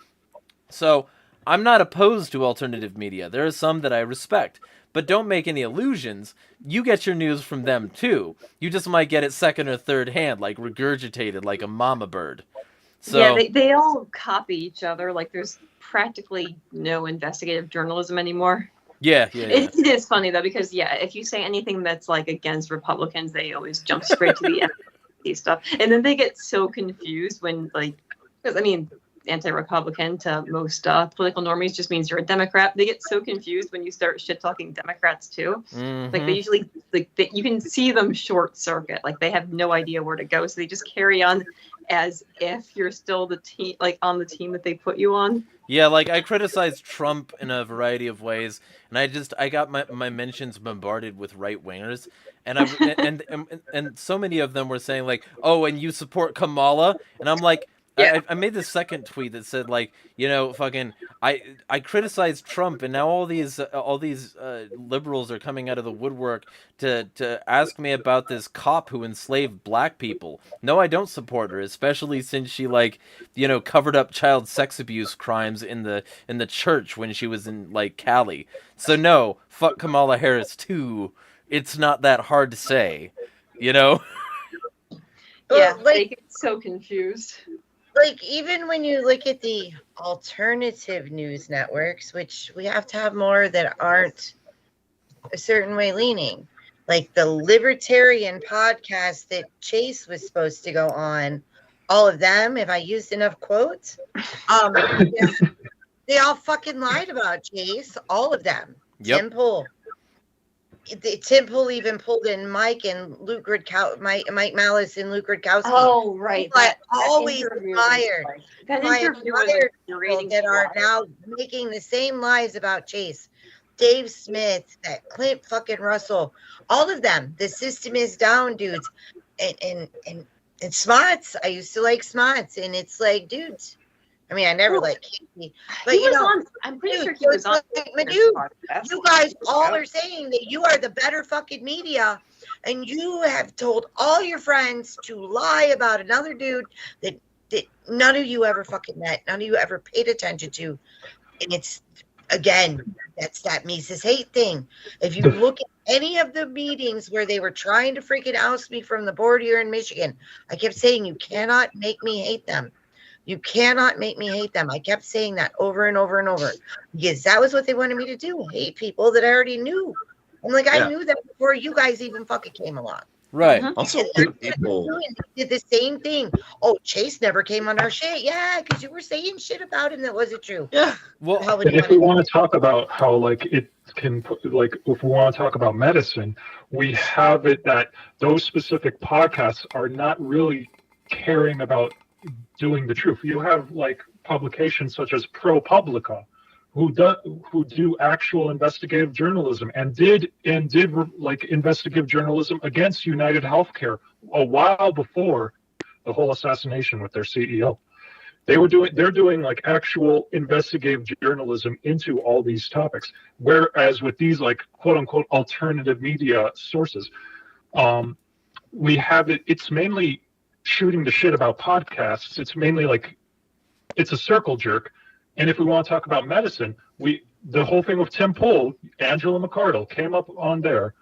So I'm not opposed to alternative media. There are some that I respect. But don't make any illusions. You get your news from them too. You just might get it second or third hand, like regurgitated like a mama bird. So yeah, they all copy each other. Like there's practically no investigative journalism anymore. yeah. It is funny though, because if you say anything that's like against Republicans, they always jump straight to the MSNBC stuff, and then they get so confused when because I mean, anti-Republican to most political normies just means you're a Democrat. They get so confused when you start shit talking Democrats too. Mhm. Like they usually you can see them short circuit. Like they have no idea where to go, so they just carry on as if you're still the team, like on the team that they put you on. Yeah, like I criticized Trump in a variety of ways, and I got my mentions bombarded with right wingers, and and so many of them were saying like, oh, and you support Kamala, and I'm like. Yeah. I made this second tweet that said like, fucking I criticized Trump, and now all these liberals are coming out of the woodwork to ask me about this cop who enslaved black people. No, I don't support her, especially since she covered up child sex abuse crimes in the church when she was in like Cali. So no, fuck Kamala Harris too. It's not that hard to say, Well, Yeah, like- they get so confused. Like even when you look at the alternative news networks, which we have to have more that aren't a certain way leaning, like the Libertarian podcast that Chase was supposed to go on, all of them, if I used enough quotes, they all fucking lied about Chase, all of them. Yep. Tim Pool. Tim Pool even pulled in Mike and Luke Mike Malice and Luke Rudkowski. Oh, right. That always interview fired. was that I interview was admire a people that are now making the same lies about Chase. Dave Smith, that Clint fucking Russell, all of them. The system is down, dudes. And Smots. I used to like Smots, and it's like, dudes. I mean, I never liked Casey, but he was on. I'm pretty sure he was on. You guys all are saying that you are the better fucking media, and you have told all your friends to lie about another dude that none of you ever fucking met, none of you ever paid attention to, and it's again, that's that Mises hate thing. If you look at any of the meetings where they were trying to freaking oust me from the board here in Michigan, I kept saying, you cannot make me hate them. You cannot make me hate them. I kept saying that over and over and over because that was what they wanted me to do. Hate people that I already knew. I'm like, I knew that before you guys even fucking came along. Right. Also, people did the same thing. Oh, Chase never came on our shit. Yeah, because you were saying shit about him that wasn't true. Yeah. Well, and if we want to talk about how like it can, like if we want to talk about medicine, we have it that those specific podcasts are not really caring about doing the truth. You have like publications such as ProPublica, who do actual investigative journalism and did like investigative journalism against United Healthcare a while before the whole assassination with their CEO. They're doing like actual investigative journalism into all these topics. Whereas with these like quote unquote alternative media sources, we have it's mainly shooting the shit about podcasts. It's mainly like it's a circle jerk. And if we want to talk about medicine, the whole thing with Tim Pool, Angela McArdle came up on there.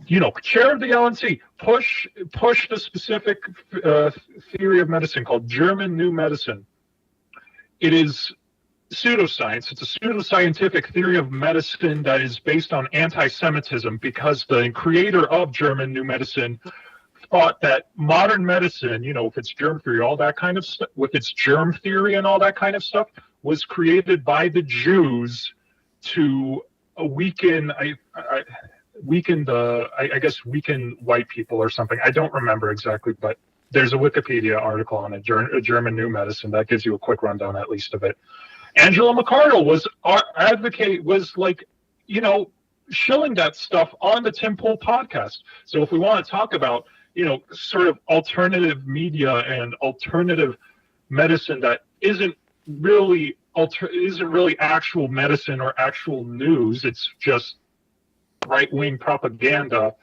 Chair of the LNC, push the specific theory of medicine called German New Medicine. It is pseudoscience. It's a pseudoscientific theory of medicine that is based on anti-Semitism because the creator of German New Medicine thought that modern medicine, with its germ theory, all that kind of stuff, with its germ theory and all that kind of stuff, was created by the Jews to weaken white people or something. I don't remember exactly, but there's a Wikipedia article on a German New Medicine that gives you a quick rundown at least of it. Angela McArdle was shilling that stuff on the Tim Pool podcast. So if we want to talk about sort of alternative media and alternative medicine that isn't really actual medicine or actual news, it's just right-wing propaganda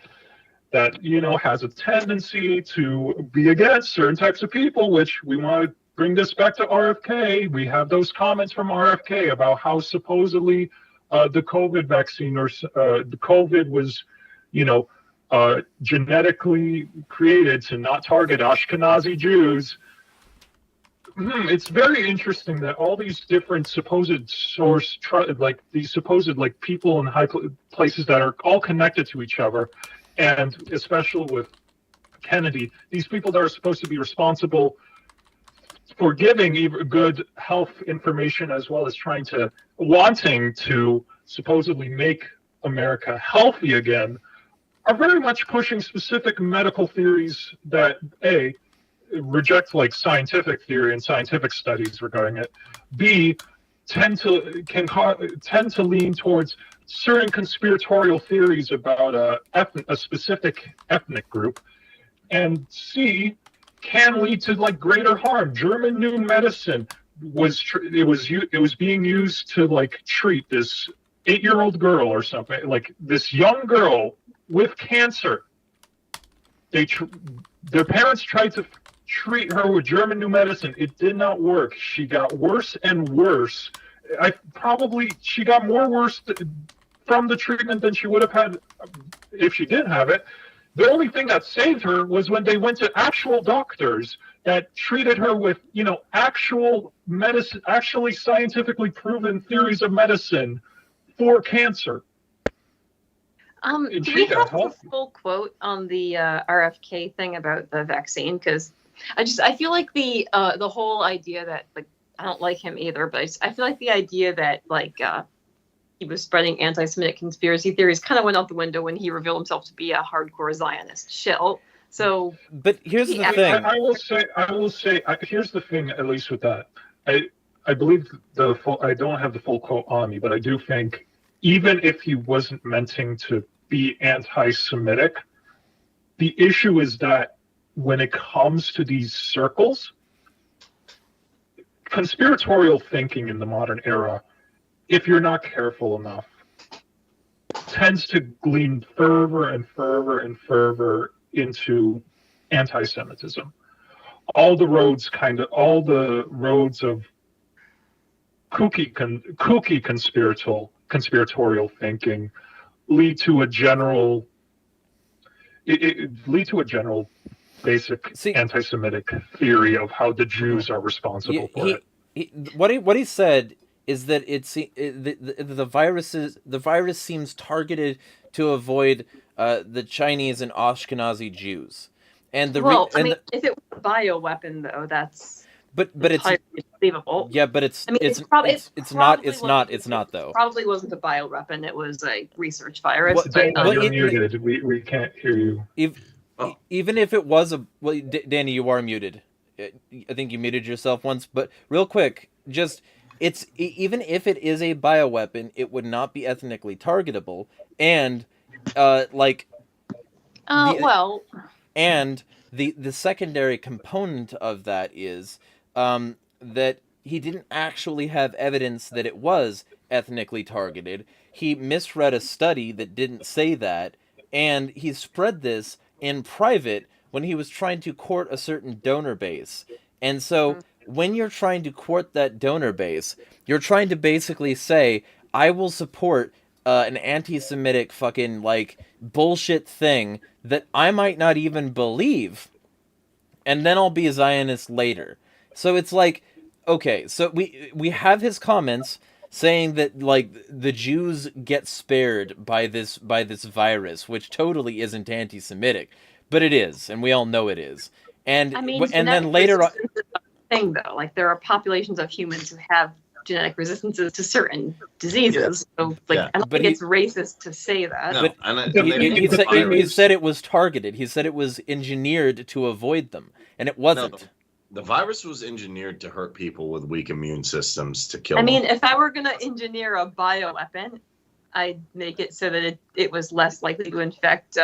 that has a tendency to be against certain types of people, which we want to bring this back to RFK. We have those comments from RFK about how supposedly the COVID vaccine or the COVID was genetically created to not target Ashkenazi Jews. It's very interesting that all these different supposed these supposed people in high places that are all connected to each other, and especially with Kennedy, these people that are supposed to be responsible for giving good health information as well as wanting to supposedly make America healthy again, are very much pushing specific medical theories that reject scientific theory and scientific studies regarding it. B, tend to lean towards certain conspiratorial theories about a specific ethnic group, and C, can lead to greater harm. German New Medicine was being used to treat this 8-year-old girl or something, this young girl with cancer. Their parents tried to treat her with German New Medicine. It did not work. She got worse and worse. She got more worse from the treatment than she would have had if she didn't have it. The only thing that saved her was when they went to actual doctors that treated her with, actual medicine, actually scientifically proven theories of medicine for cancer. Do we have the full quote on the RFK thing about the vaccine? Because I feel like the whole idea that I don't like him either, but I feel like the idea that he was spreading anti-Semitic conspiracy theories kind of went out the window when he revealed himself to be a hardcore Zionist shill. So, but here's the Yeah. thing. I will say, here's the thing, at least with that. I believe I don't have the full quote on me, but I do think even if he wasn't meaning to be anti-Semitic, the issue is that when it comes to these circles, conspiratorial thinking in the modern era, if you're not careful enough, tends to glean further and further and further into anti-Semitism. All the roads of kooky conspiratorial thinking lead to a general basic anti-Semitic theory of how the Jews are responsible for it. What he said is that the virus seems targeted to avoid the Chinese and Ashkenazi Jews, and if it was a bioweapon, though, that's but it's believable. Yeah, but it's not though. Probably wasn't a bioweapon. It was a research virus. You're muted. We can't hear you. Even if it was Danny, you are muted. I think you muted yourself once, but real quick, even if it is a bioweapon, it would not be ethnically targetable, and and the secondary component of that is that he didn't actually have evidence that it was ethnically targeted. He misread a study that didn't say that, and he spread this in private when he was trying to court a certain donor base. And so when you're trying to court that donor base, you're trying to basically say, I will support an anti-Semitic fucking bullshit thing that I might not even believe, and then I'll be a Zionist later. So it's okay, so we have his comments saying that the Jews get spared by this virus, which totally isn't anti-Semitic, but it is, and we all know it is. And then later on, thing though, there are populations of humans who have genetic resistances to certain diseases. So I don't think it's racist to say that. No, he said it was targeted. He said it was engineered to avoid them, and it wasn't. No, the virus was engineered to hurt people with weak immune systems to kill them. If I were going to engineer a bioweapon, I'd make it so that it was less likely to infect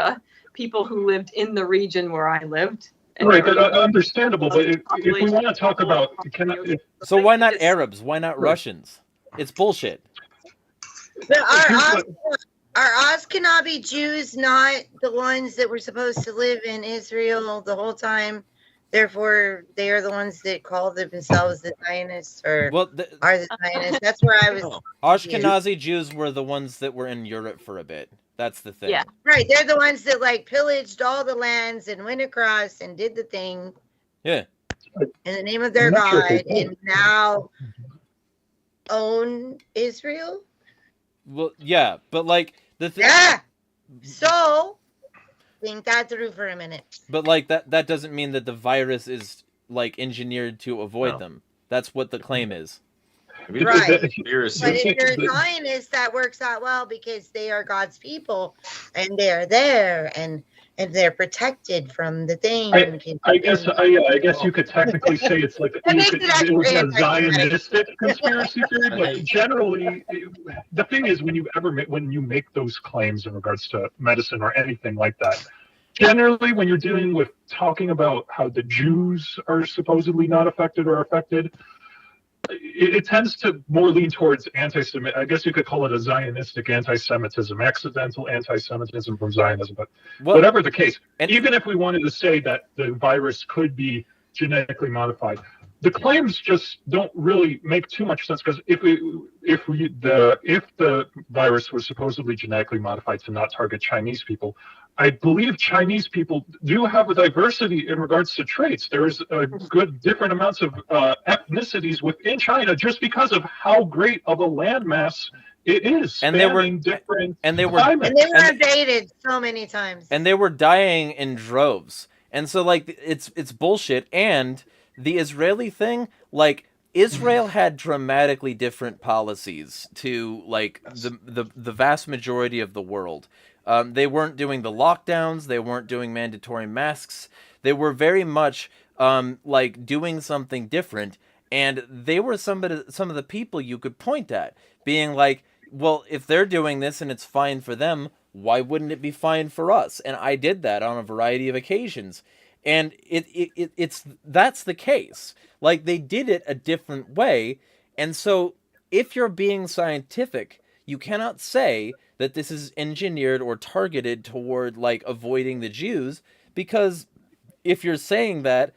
people who lived in the region where I lived. Right, but understandable. But if we want to talk about, so why not Arabs? Why not Russians? It's bullshit. Are Ashkenazi Jews not the ones that were supposed to live in Israel the whole time? Therefore, they are the ones that call themselves the Zionists, or are the Zionists? That's where I was. Ashkenazi Jews were the ones that were in Europe for a bit. That's the thing. Yeah. Right. They're the ones that pillaged all the lands and went across and did the thing. Yeah. In the name of their God, and now own Israel. Well, yeah, but the thing. Yeah. So think that through for a minute. But that doesn't mean that the virus is engineered to avoid them. That's what the claim is. Right. But if you're a Zionist, that works out well because they are God's people and they are there and they're protected from the thing. I guess you could technically say it's it was a Zionistic conspiracy theory, but generally, the thing is when you make those claims in regards to medicine or anything like that, generally when you're dealing with talking about how the Jews are supposedly not affected or affected, it tends to more lean towards anti-Semitic. I guess you could call it a Zionistic anti-Semitism, accidental anti-Semitism from Zionism. But whatever the case, even if we wanted to say that the virus could be genetically modified, the claims just don't really make too much sense, because if the virus was supposedly genetically modified to not target Chinese people, I believe Chinese people do have a diversity in regards to traits. There's a good different amounts of ethnicities within China just because of how great of a landmass it is. And they were invaded so many times. And they were dying in droves. And so it's bullshit. And the Israeli thing, Israel had dramatically different policies to like the vast majority of the world. They weren't doing the lockdowns. They weren't doing mandatory masks. They were very much like doing something different, and they were some of the people you could point at, being like, well, if they're doing this and it's fine for them, why wouldn't it be fine for us? And I did that on a variety of occasions, and it's that's the case. Like, they did it a different way, and so if you're being scientific, you cannot say that this is engineered or targeted toward like avoiding the Jews, because if you're saying that,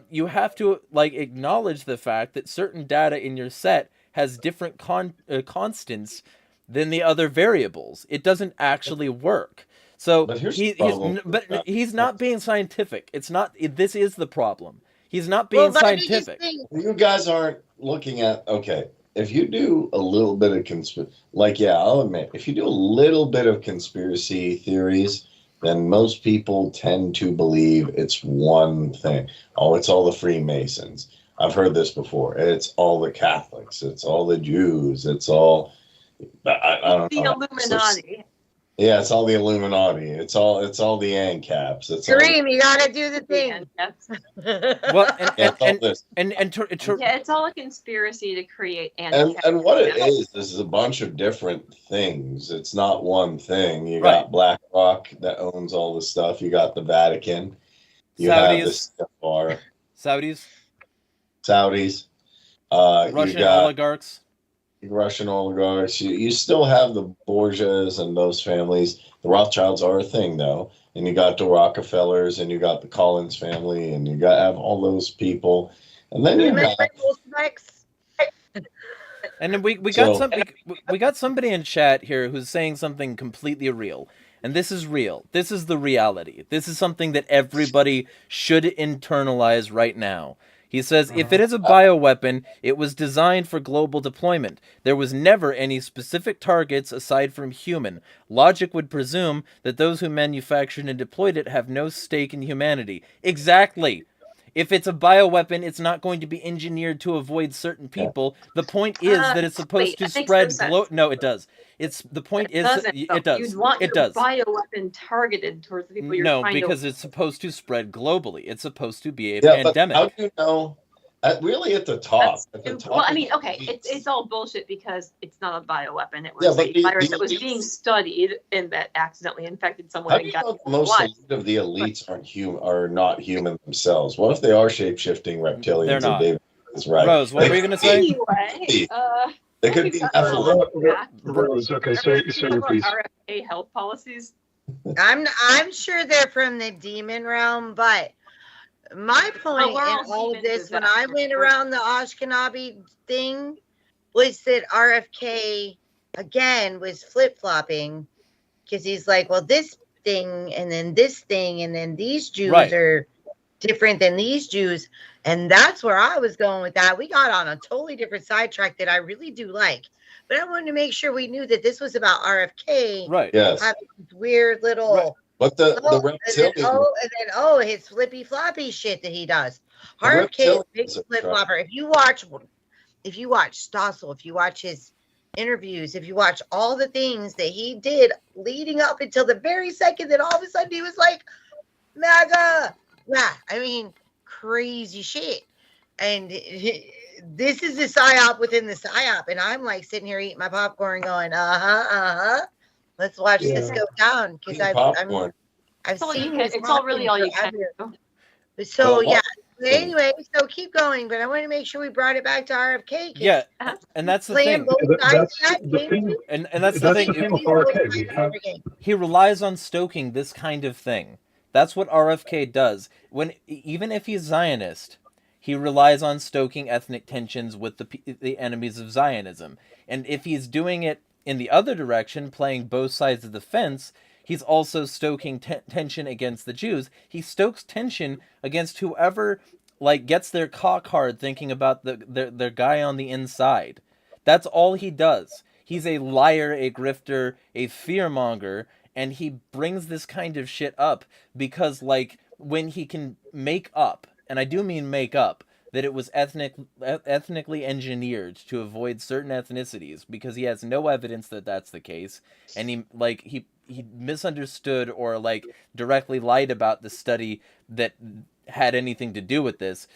you have to like acknowledge the fact that certain data in your set has different constants than the other variables. It doesn't actually work. So But here's the problem. he's not being scientific. It's not. This is the problem. He's not Well, being but I just scientific. think You guys aren't looking at, okay, if you do a little bit of like, yeah, I'll admit, if you do a little bit of conspiracy theories, then most people tend to believe it's one thing. Oh, it's all the Freemasons. I've heard this before. It's all the Catholics. It's all the Jews. It's all, I don't The know. Illuminati. Yeah, it's all the Illuminati. It's all the ANCAPs. It's all, Kareem, you gotta do the thing. And that's- Well, yeah, it's all this. yeah, it's all a conspiracy to create And what it is a bunch of different things. It's not one thing. You got BlackRock that owns all the stuff. You got the Vatican. You have the CFR, Saudis, you Russian got oligarchs. Russian oligarchs. You still have the Borgias and those families. The Rothschilds are a thing, though. And you got the Rockefellers, and you got the Collins family, and you got have all those people. And then you Remember have Bolsheviks? And then we got somebody in chat here who's saying something completely real. And this is real. This is the reality. This is something that everybody should internalize right now. He says, if it is a bioweapon, it was designed for global deployment. There was never any specific targets aside from human. Logic would presume that those who manufactured and deployed it have no stake in humanity. Exactly. If it's a bioweapon, it's not going to be engineered to avoid certain people. The point is that it's supposed to spread. No, it does. The point is it does. You'd want it your does. bioweapon targeted towards the people you're No, trying to. because it's supposed to spread globally. It's supposed to be a yeah, pandemic. but how do you know? Really, at the top. Well, I mean, okay, it's all bullshit because it's not a bioweapon. It was Yeah, but a virus that was being studied and that accidentally infected someone. How do you know most of the elites are not human themselves? What if they are shape-shifting reptilians? They're not. And David is right. Rose, what were you going to say? Anyway, They could be Rose, okay, say your piece. RFK health policies. I'm sure they're from the demon realm, but my point in all of this, when I went around the Ashkenazi thing, was that RFK again was flip-flopping, because he's like, well, this thing and then this thing and then these Jews are different than these Jews. And that's where I was going with that. We got on a totally different sidetrack that I really do like. But I wanted to make sure we knew that this was about RFK. Right. Yes. Having this weird little But the reptilian, and then his flippy floppy shit that he does. RFK is a big flip flopper. If you watch Stossel, if you watch his interviews, if you watch all the things that he did leading up until the very second that all of a sudden he was like, MAGA. Yeah, I mean, crazy shit. And this is the psyop within the psyop. And I'm like sitting here eating my popcorn going, let's watch this go down, because I've seen this. It's all really all you can do. So yeah. Anyway, so keep going, but I want to make sure we brought it back to RFK. Yeah, and that's the thing. And that's the thing. He relies on stoking this kind of thing. That's what RFK does. Even if he's Zionist, he relies on stoking ethnic tensions with the enemies of Zionism. And if he's doing it in the other direction, playing both sides of the fence, he's also stoking tension against the Jews. He stokes tension against whoever gets their cock hard thinking about their guy on the inside. That's all he does. He's a liar, a grifter, a fearmonger, and he brings this kind of shit up because when he can make up, and I do mean make up, that it was ethnically engineered to avoid certain ethnicities because he has no evidence that that's the case, and he misunderstood or like directly lied about the study that had anything to do with this.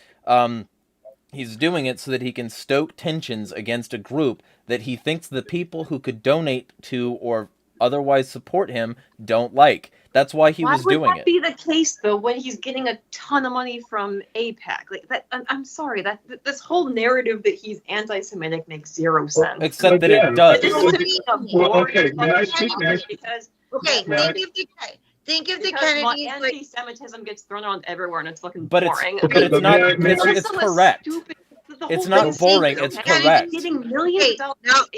He's doing it so that he can stoke tensions against a group that he thinks the people who could donate to or otherwise support him don't like. That's why he was doing it. Why would that be the case though when he's getting a ton of money from AIPAC? Like that, I'm sorry, that this whole narrative that he's anti-Semitic makes zero sense. Except that it does. Okay, may I speak? Because think of the Kennedys. Anti-Semitism gets thrown around everywhere, and it's fucking but boring. But it's not. It's correct. It's not boring. It's correct. Getting millions of dollars.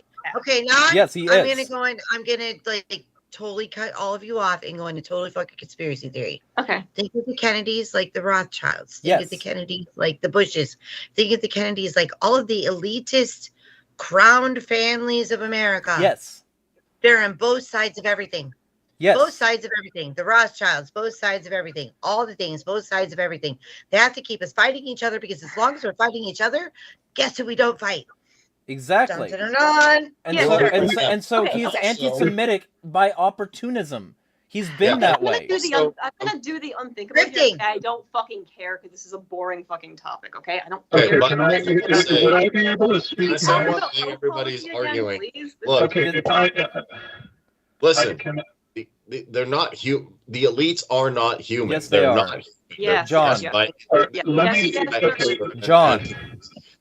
Now yes, he is. I'm gonna like totally cut all of you off and go into totally fucking conspiracy theory. Okay. Think of the Kennedys like the Rothschilds. Think of the Kennedys like the Bushes. Think of the Kennedys like all of the elitist crowned families of America. Yes. They're on both sides of everything. Yes. Both sides of everything. The Rothschilds, both sides of everything. All the things, both sides of everything. They have to keep us fighting each other because as long as we're fighting each other, guess who we don't fight? Exactly. Dun, dun, dun, dun. And so he's anti-Semitic by opportunism. He's been that way. I'm gonna do the unthinkable. Here. I don't fucking care because this is a boring fucking topic. Okay, I don't. Okay, would I be able to speak? Everybody's arguing. Please. Look, okay, listen. They're not human. The elites are not human. Yes, they are. Not. Yeah, John. John.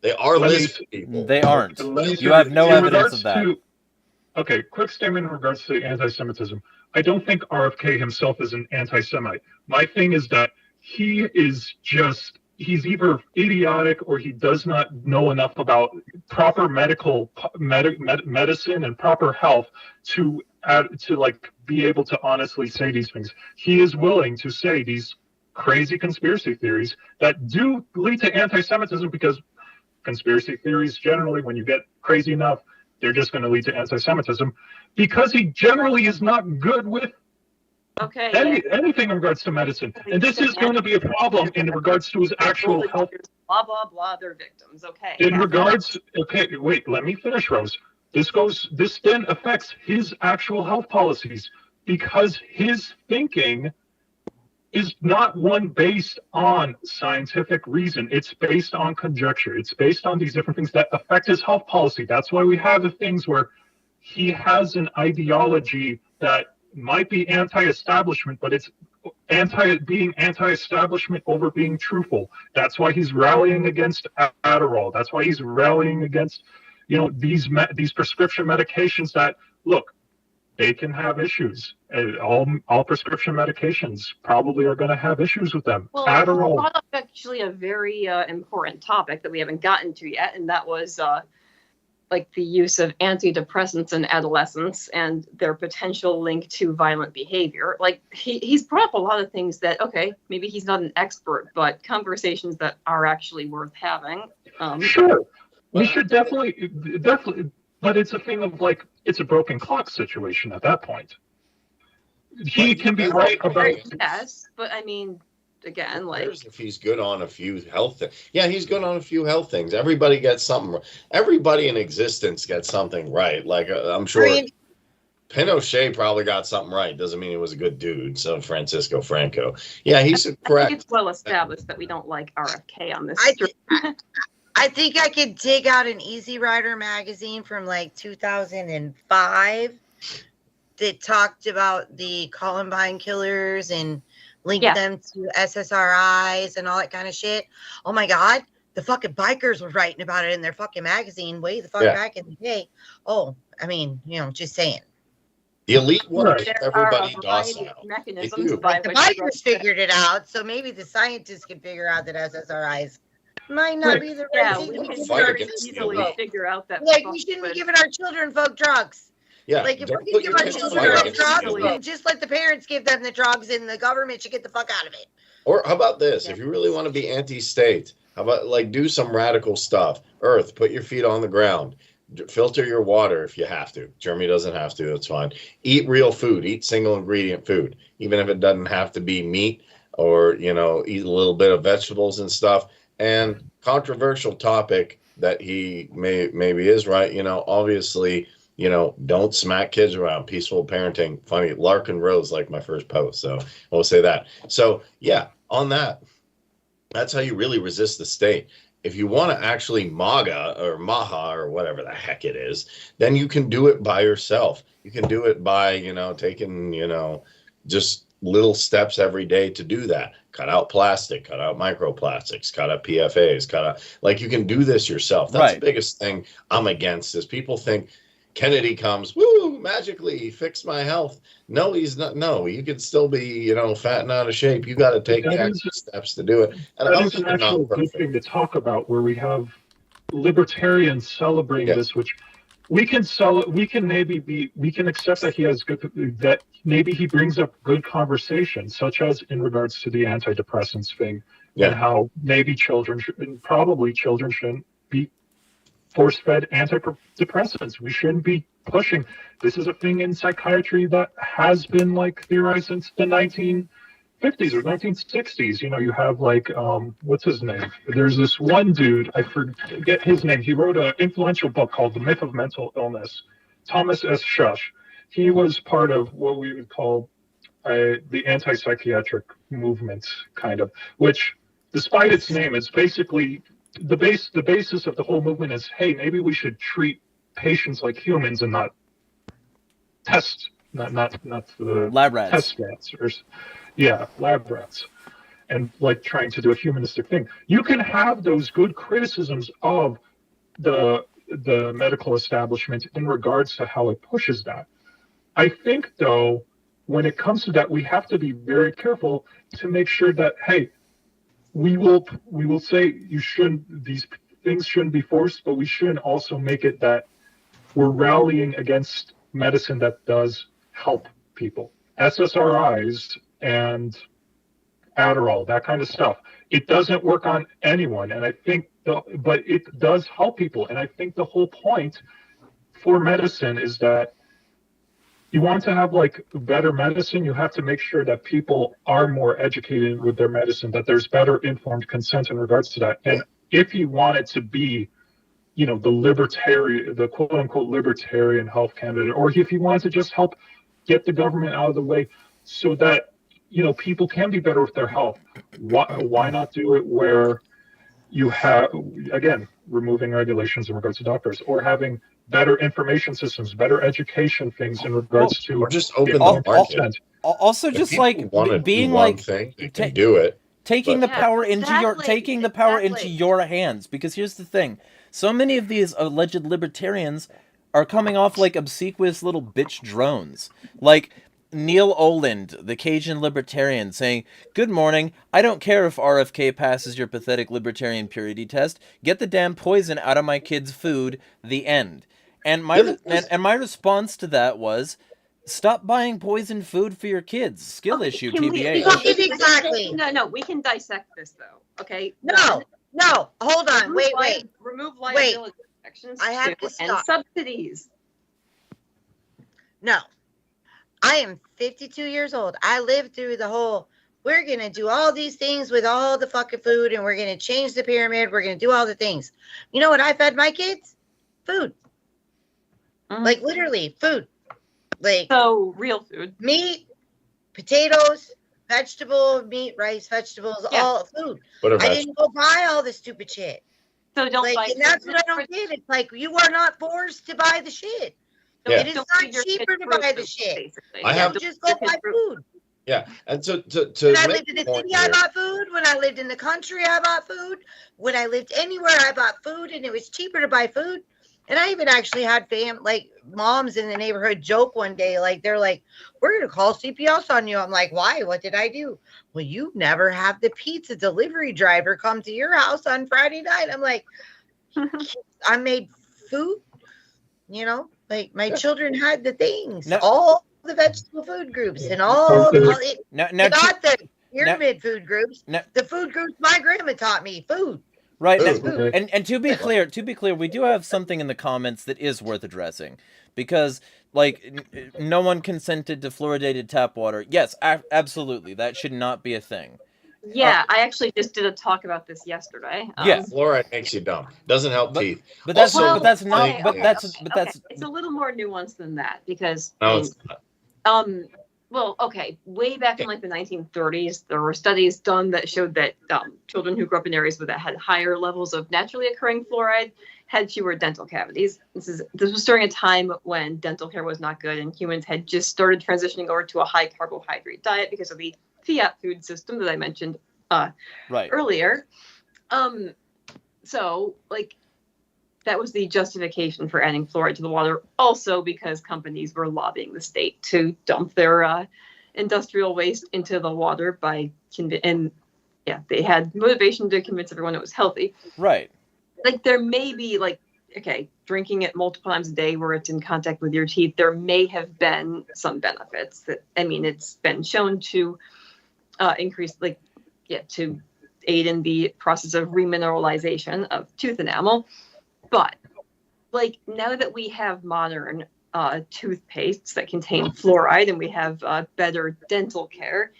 They are lizard people. They aren't. You have no evidence of that. Okay, quick statement in regards to anti-Semitism. I don't think RFK himself is an anti-Semite. My thing is that he's either idiotic or he does not know enough about proper medicine and proper health to like be able to honestly say these things. He is willing to say these crazy conspiracy theories that do lead to anti-Semitism because conspiracy theories generally, when you get crazy enough, they're just going to lead to anti-Semitism because he generally is not good with anything in regards to medicine. And this is going to be a problem in regards to his actual health. Blah, blah, blah, they're victims. Okay. Okay, wait, let me finish, Rose. This then affects his actual health policies because his thinking is not one based on scientific reason. It's based on conjecture. It's based on these different things that affect his health policy. That's why we have the things where he has an ideology that might be anti-establishment, but it's being anti-establishment over being truthful. That's why he's rallying against Adderall. That's why he's rallying against, these prescription medications that, look, they can have issues. All prescription medications probably are going to have issues with them. Well, Adderall. I brought up actually a very important topic that we haven't gotten to yet, and that was like the use of antidepressants in adolescents and their potential link to violent behavior. Like he's brought up a lot of things that, okay, maybe he's not an expert, but conversations that are actually worth having. Sure, we should definitely, but it's a thing of like, it's a broken clock situation at that point. He can be right about yes, but I mean, again, like if he's good on a few health things. Yeah, he's good on a few health things. Everybody gets something. Everybody in existence gets something right. Like I'm sure Pinochet probably got something right. Doesn't mean he was a good dude. So Francisco Franco. Yeah, he's correct. I think it's well established that we don't like RFK on this. I think I could dig out an Easy Rider magazine from like 2005 that talked about the Columbine killers and linked them to SSRIs and all that kind of shit. Oh my God, the fucking bikers were writing about it in their fucking magazine way the fuck back in the day. Oh, I mean, just saying. The elite want to keep everybody docile. Mechanisms the bikers figured it out, so maybe the scientists can figure out that SSRIs might not be the right thing. We can easily figure out that. Like, we shouldn't be giving our children folk drugs. Yeah, like if we're gonna give our children drugs, just let the parents give them the drugs, and the government should get the fuck out of it. Or how about this? If you really want to be anti-state, how about like do some radical stuff? Earth, put your feet on the ground. Filter your water if you have to. Jeremy doesn't have to. That's fine. Eat real food. Eat single ingredient food, even if it doesn't have to be meat, or eat a little bit of vegetables and stuff. and controversial topic that he maybe is right. Obviously, don't smack kids around. Peaceful parenting. Funny, Larkin Rose like my first post, so I'll say that. So yeah, on that's how you really resist the state. If you want to actually MAGA or Maha or whatever the heck it is, then you can do it by yourself. You can do it by, taking, just little steps every day to do that. Cut out plastic, cut out microplastics, cut out PFAs, you can do this yourself. That's Right. the biggest thing I'm against is people think Kennedy comes, woo, magically he fixed my health. No, he's not. No, you could still be, fat and out of shape. You got to take extra steps to do it. And That is an actual good thing to talk about, where we have libertarians celebrating this, which we can accept that he has that maybe he brings up good conversation, such as in regards to the antidepressants thing, and how maybe probably children shouldn't be force-fed antidepressants. We shouldn't be pushing. This is a thing in psychiatry that has been theorized since the 1950s or 1960s. You have what's his name? There's this one dude, I forget his name. He wrote an influential book called The Myth of Mental Illness. Thomas S. Shush. He was part of what we would call the anti-psychiatric movement, kind of, which, despite its name, it's basically the basis of the whole movement is, hey, maybe we should treat patients like humans and not not the Lab rats. test rats lab rats, and trying to do a humanistic thing. You can have those good criticisms of the medical establishment in regards to how it pushes that. I think, though, when it comes to that, we have to be very careful to make sure that, hey, we will say these things shouldn't be forced, but we shouldn't also make it that we're rallying against medicine that does help people. SSRIs and Adderall, that kind of stuff. It doesn't work on anyone, and I think, but it does help people. And I think the whole point for medicine is that you want to have better medicine. You have to make sure that people are more educated with their medicine, that there's better informed consent in regards to that. And if you want it to be, the quote unquote libertarian health candidate, or if you want to just help get the government out of the way so that, people can be better with their health, why not do it where you have, again, removing regulations in regards to doctors, or having better information systems, better education things in regards to, or just open the market. Also, just being thing, they can do it. Taking the power into your hands, because here's the thing: so many of these alleged libertarians are coming off like obsequious little bitch drones, like Neil Oland, the Cajun libertarian, saying, "Good morning. I don't care if RFK passes your pathetic libertarian purity test. Get the damn poison out of my kids' food. The end." And my response to that was, stop buying poisoned food for your kids. Skill issue, TBH. Exactly. No, we can dissect this, though. Okay? No, hold on. Wait. Remove liability protections. I have to stop. And subsidies. No. I am 52 years old. I lived through the whole, we're going to do all these things with all the fucking food, and we're going to change the pyramid. We're going to do all the things. You know what I fed my kids? Food. Literally food. So real food. Meat, potatoes, meat, rice, vegetables, all food. I didn't go buy all the stupid shit. So don't buy. And that's what I don't get. It's you are not forced to buy the shit. Yeah. It is not cheaper to buy the shit. Just go buy food. Yeah, and to when I lived in the city, I bought food. When I lived in the country, I bought food. When I lived anywhere, I bought food, and it was cheaper to buy food. And I even actually had moms in the neighborhood joke one day, they're like, "We're going to call CPS on you." I'm like, "Why? What did I do?" "Well, you never have the pizza delivery driver come to your house on Friday night." I'm like, I made food, my children had the things, all the vegetable food groups and all it got the pyramid food groups. The food groups my grandma taught me, food. Right, and to be clear, we do have something in the comments that is worth addressing, because no one consented to fluoridated tap water. Yes, absolutely, that should not be a thing. Yeah, I actually just did a talk about this yesterday. Yeah. Fluoride makes you dumb. Doesn't help teeth. But that's Also, but that's not. okay, But okay, that's okay, but okay. that's It's a little more nuanced than that because No, I mean, it's not. well, okay, way back in like the 1930s, there were studies done that showed that children who grew up in areas that had higher levels of naturally occurring fluoride had fewer dental cavities. This was during a time when dental care was not good and humans had just started transitioning over to a high carbohydrate diet because of the fiat food system that I mentioned right. earlier. So like that was the justification for adding fluoride to the water. Also because companies were lobbying the state to dump their industrial waste into the water they had motivation to convince everyone it was healthy. Right. Like there may be drinking it multiple times a day where it's in contact with your teeth, there may have been some benefits it's been shown to increase to aid in the process of remineralization of tooth enamel. But now that we have modern toothpastes that contain fluoride and we have better dental care,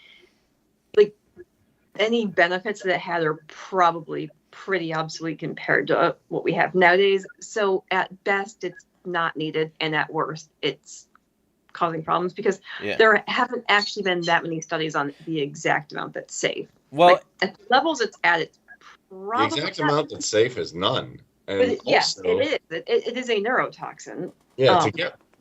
any benefits that it had are probably pretty obsolete compared to what we have nowadays. So at best, it's not needed, and at worst, it's causing problems because there haven't actually been that many studies on the exact amount that's safe. Well, at the levels it's at, it's probably The exact amount that's safe is none. And but yes, also, it is. It is a neurotoxin. Yeah,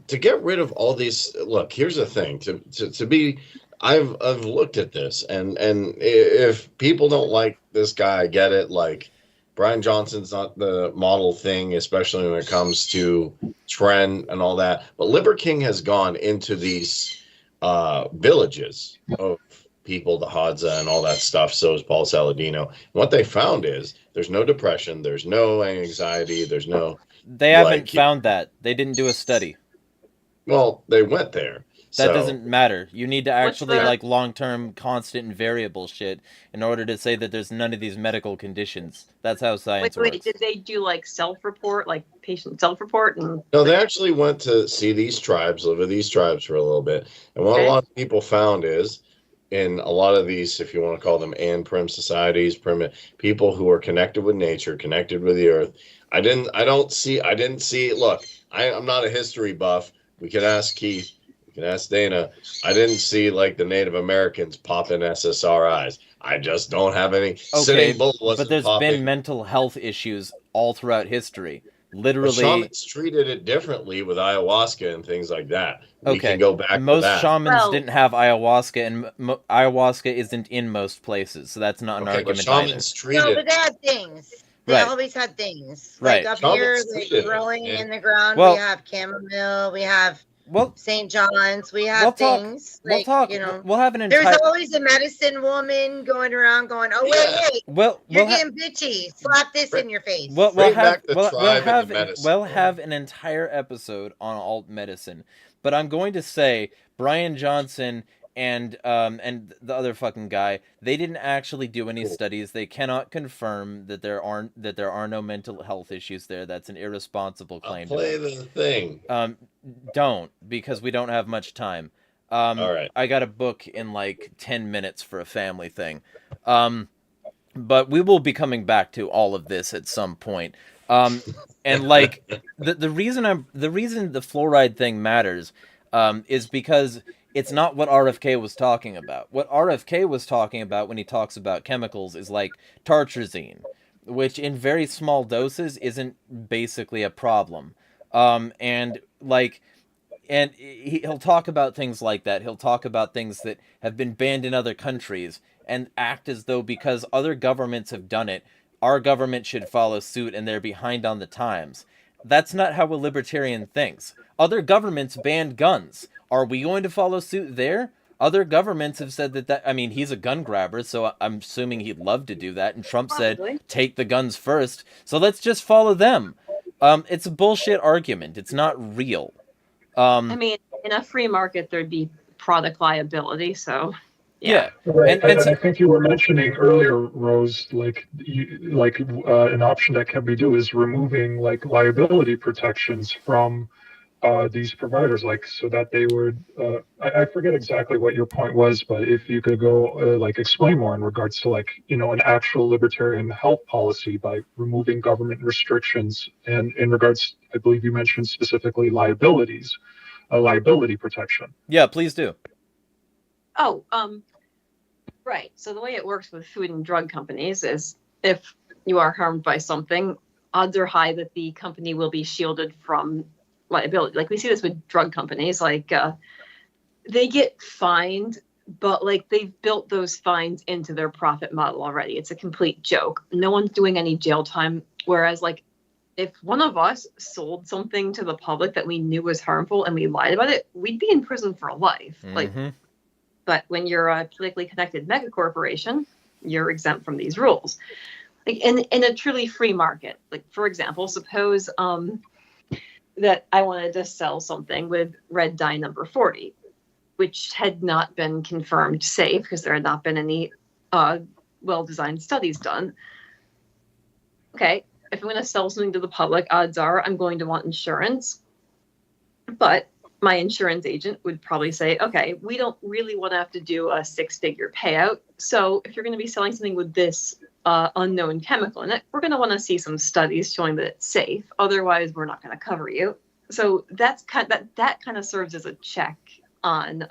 to get rid of all these. Look, here's the thing. To be, I've looked at this, and if people don't like this guy, I get it. Like Brian Johnson's not the model thing, especially when it comes to trend and all that. But Liber King has gone into these villages of people, the Hadza and all that stuff. So is Paul Saladino. And what they found is there's no depression, there's no anxiety, there's no. They haven't found that. They didn't do a study. Well, they went there. That doesn't matter. You need to actually long-term, constant, and variable shit in order to say that there's none of these medical conditions. That's how science works. Wait, did they do self-report, patient self-report? No, they actually went to see these tribes, live with these tribes for a little bit. And what a lot of people found is in a lot of these, if you want to call them prim societies, people who are connected with nature, connected with the earth. I didn't see. Look, I'm not a history buff. We could ask Keith. We can ask Dana. I didn't see the Native Americans popping SSRIs. I just don't have any. Okay, but there's been mental health issues all throughout history. Literally, shamans treated it differently with ayahuasca and things like that. Okay, we can go back. Most to that. shamans didn't have ayahuasca, and ayahuasca isn't in most places, so that's not an argument. But shamans treated. No, but they had things. They always had things. Right. Up Shamans here, growing in the ground, well, we have chamomile, we have St. John's, we have things. We'll talk. We'll have an entire. There's always a medicine woman going around going, "Oh wait, you're getting bitchy. Slap this in your face." We'll have an entire episode on alt medicine, but I'm going to say Brian Johnson and the other fucking guy, they didn't actually do any studies. They cannot confirm that there are no mental health issues there. That's an irresponsible claim. Play the thing. Don't, because we don't have much time. All right. I got a book in 10 minutes for a family thing. But we will be coming back to all of this at some point. And the reason the fluoride thing matters is because it's not what RFK was talking about. What RFK was talking about when he talks about chemicals is tartrazine, which in very small doses isn't basically a problem. And he'll talk about things like that. He'll talk about things that have been banned in other countries and act as though because other governments have done it, our government should follow suit and they're behind on the times. That's not how a libertarian thinks. Other governments banned guns. Are we going to follow suit there? Other governments have said that he's a gun grabber, so I'm assuming he'd love to do that. And Trump said, take the guns first. So let's just follow them. It's a bullshit argument. It's not real. In a free market, there'd be product liability, so... Yeah. Right. And I think you were mentioning earlier, Rose, an option that can be do is removing liability protections from these providers, like, so that they would, I forget exactly what your point was, but if you could go, like, explain more in regards to, like, an actual libertarian health policy by removing government restrictions, and in regards, I believe you mentioned specifically liabilities, liability protection. Yeah, please do. Oh, right. So the way it works with food and drug companies is if you are harmed by something, odds are high that the company will be shielded from liability. Like we see this with drug companies, like they get fined, but like they've built those fines into their profit model already. It's a complete joke. No one's doing any jail time. Whereas like if one of us sold something to the public that we knew was harmful and we lied about it, we'd be in prison for life. Like, but when you're a politically connected megacorporation, you're exempt from these rules. Like in a truly free market, like for example, suppose that I wanted to sell something with red dye number 40, which had not been confirmed safe because there had not been any well-designed studies done. Okay, if I'm going to sell something to the public, odds are I'm going to want insurance. But my insurance agent would probably say, okay, we don't really want to have to do a 6-figure payout. So if you're going to be selling something with this unknown chemical in it, we're going to want to see some studies showing that it's safe. Otherwise, we're not going to cover you. So that kind of serves as a check on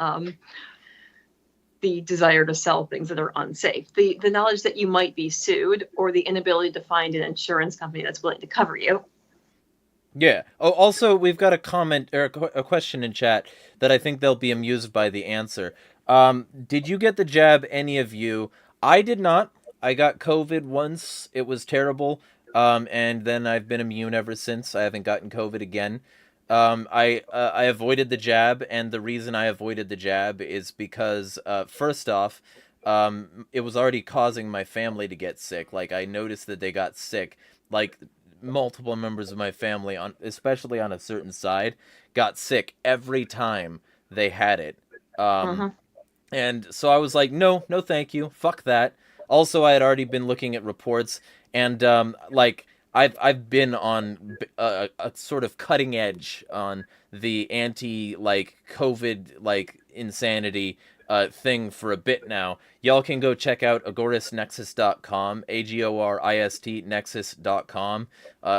the desire to sell things that are unsafe. The knowledge that you might be sued, or the inability to find an insurance company that's willing to cover you. Yeah. Oh, also, we've got a comment or a question in chat that I think they'll be amused by the answer. Did you get the jab, any of you? I did not. I got COVID once. It was terrible. And then I've been immune ever since. I haven't gotten COVID again. I avoided the jab, and the reason I avoided the jab is because, first off, it was already causing my family to get sick. Like, I noticed that they got sick. Like, multiple members of my family, especially on a certain side, got sick every time they had it. And so I was like, no, thank you. Fuck that. Also, I had already been looking at reports, and like I've been on a sort of cutting edge on the anti COVID insanity thing for a bit now. Y'all can go check out agorisnexus.com, AGORIST nexus.com,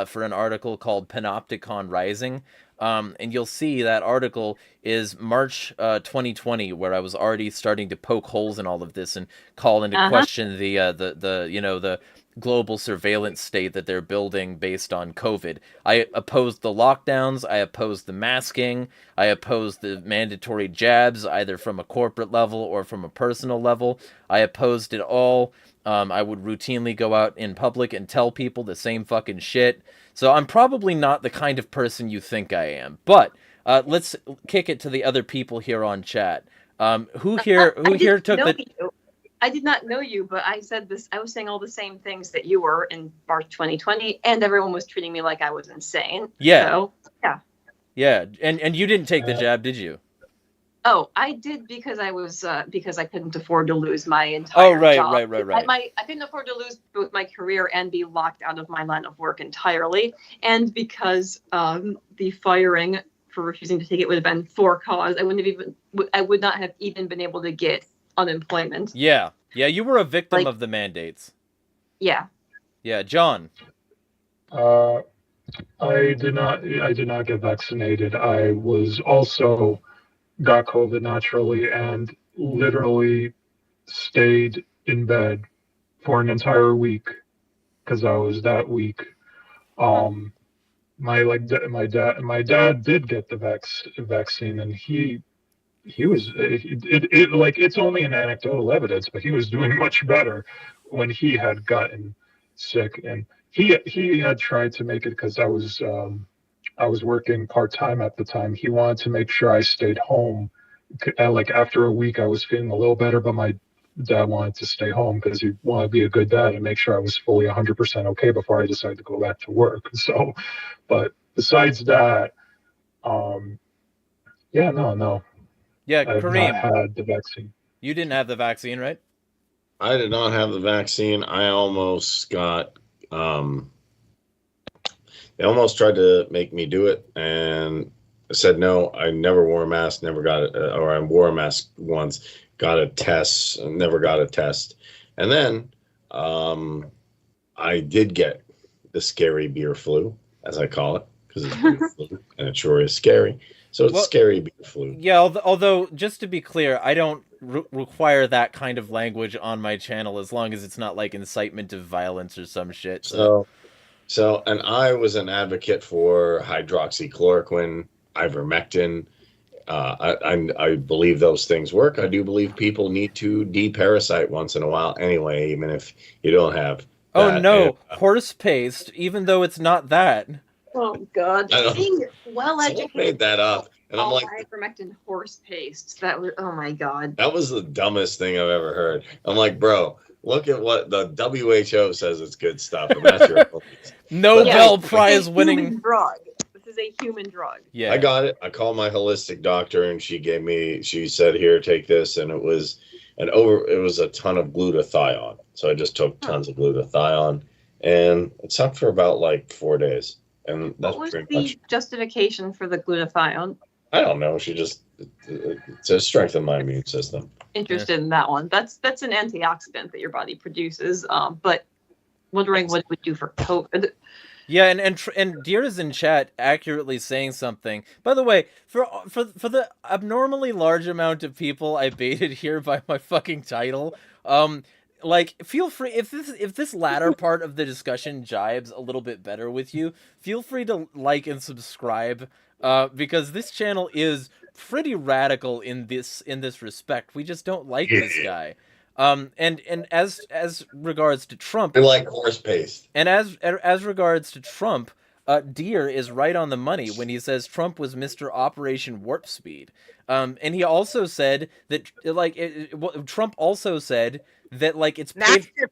for an article called Panopticon Rising. And you'll see that article is March 2020, where I was already starting to poke holes in all of this and call into question the global surveillance state that they're building based on COVID. I opposed the lockdowns, I opposed the masking, I opposed the mandatory jabs, either from a corporate level or from a personal level. I opposed it all. I would routinely go out in public and tell people the same fucking shit. So I'm probably not the kind of person you think I am. But let's kick it to the other people here on chat. Who here took the... I did not know you, but I said this. I was saying all the same things that you were in March 2020, and everyone was treating me like I was insane. Yeah. So, yeah. Yeah, and you didn't take the jab, did you? Oh, I did because I was because I couldn't afford to lose my entire job. Right. I couldn't afford to lose both my career and be locked out of my line of work entirely, and because the firing for refusing to take it would have been for cause. I would not have even been able to get unemployment. Yeah, you were a victim of the mandates. Yeah. John. I did not get vaccinated. I was also got COVID naturally and literally stayed in bed for an entire week because I was that weak. My dad did get the vaccine, and he was it's only an anecdotal evidence, but he was doing much better when he had gotten sick, and he had tried to make it because I was working part-time at the time. He wanted to make sure I stayed home. Like after a week I was feeling a little better, but my dad wanted to stay home because he wanted to be a good dad and make sure I was fully 100% okay before I decided to go back to work. So, but besides that, no. Yeah, Kareem, I've not had the vaccine. You didn't have the vaccine, right? I did not have the vaccine. I almost got, they almost tried to make me do it, and I said no. I never wore a mask. Never got it, or I wore a mask once. Got a test. Never got a test. And then I did get the scary beer flu, as I call it, because it's beer flu, and it sure is scary. So it's scary beer flu. Yeah, although just to be clear, I don't require that kind of language on my channel as long as it's not like incitement of violence or some shit. So, and I was an advocate for hydroxychloroquine, ivermectin. I believe those things work. I do believe people need to deparasite once in a while anyway, even if you don't have. Oh no, horse paste, even though it's not that. Oh God! Being well-educated. Made that up, and I'm like, ivermectin horse paste. That was, oh my God. That was the dumbest thing I've ever heard. I'm like, bro, look at what the WHO says. It's good stuff. And that's your Nobel Prize winning drug. This is a human drug. Yeah, I got it. I called my holistic doctor, and she said, here, take this, and it was a ton of glutathione. So I just took tons of glutathione, and it sucked for about like 4 days. And that's what was pretty the much justification for the glutathione? I don't know. She just to strengthen my immune system. Interested in that one. That's an antioxidant that your body produces. But wondering what it would do for COVID. Yeah, and Deer is in chat accurately saying something. By the way, for the abnormally large amount of people I baited here by my fucking title, like, feel free, if this latter part of the discussion jibes a little bit better with you, feel free to like and subscribe, because this channel is pretty radical in this respect. We just don't like this guy. And as regards to Trump, I like horse paste. And as regards to Trump, Deer is right on the money when he says Trump was Mr. Operation Warp Speed. And he also said that, like, Trump also said that, like, it's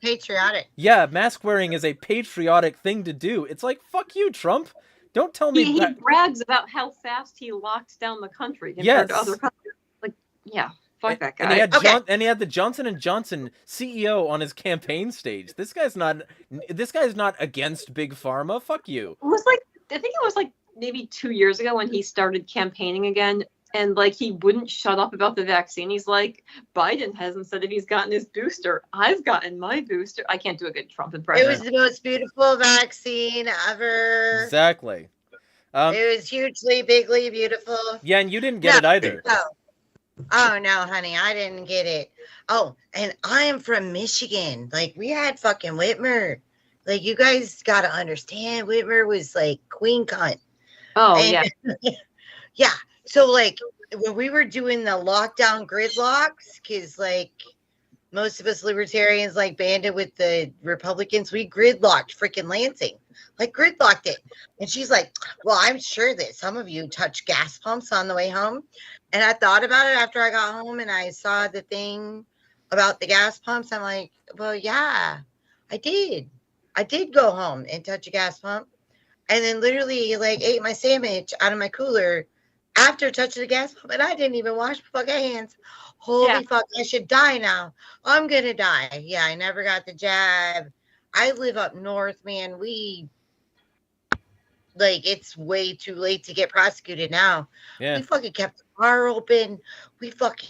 patriotic. Yeah, mask wearing is a patriotic thing to do. It's like, fuck you, Trump. Don't tell me. He brags about how fast he locked down the country compared to other countries. Like, yeah. Fuck that guy. And he had the Johnson & Johnson CEO on his campaign stage. This guy's not against Big Pharma. Fuck you. It was like, I think it was like maybe 2 years ago when he started campaigning again, and like he wouldn't shut up about the vaccine. He's like, Biden hasn't said if he's gotten his booster. I've gotten my booster. I can't do a good Trump impression. It was the most beautiful vaccine ever. Exactly. It was hugely, bigly beautiful. Yeah, and you didn't get it either. No. Oh, no, honey, I didn't get it. Oh, and I am from Michigan. Like, we had fucking Whitmer. Like, you guys got to understand, Whitmer was, like, queen cunt. Oh, and, yeah. Yeah. So, like, when we were doing the lockdown gridlocks, because, like, most of us libertarians, like, banded with the Republicans, we gridlocked freaking Lansing. Like, gridlocked it. And she's like, well, I'm sure that some of you touched gas pumps on the way home. And I thought about it after I got home and I saw the thing about the gas pumps. I'm like, well, yeah, I did. I did go home and touch a gas pump. And then literally, like, ate my sandwich out of my cooler after touching the gas pump. And I didn't even wash my fucking hands. Holy fuck, I should die now. I'm going to die. Yeah, I never got the jab. I live up north, man. Like, it's way too late to get prosecuted now. Yeah. We fucking kept the bar open. We fucking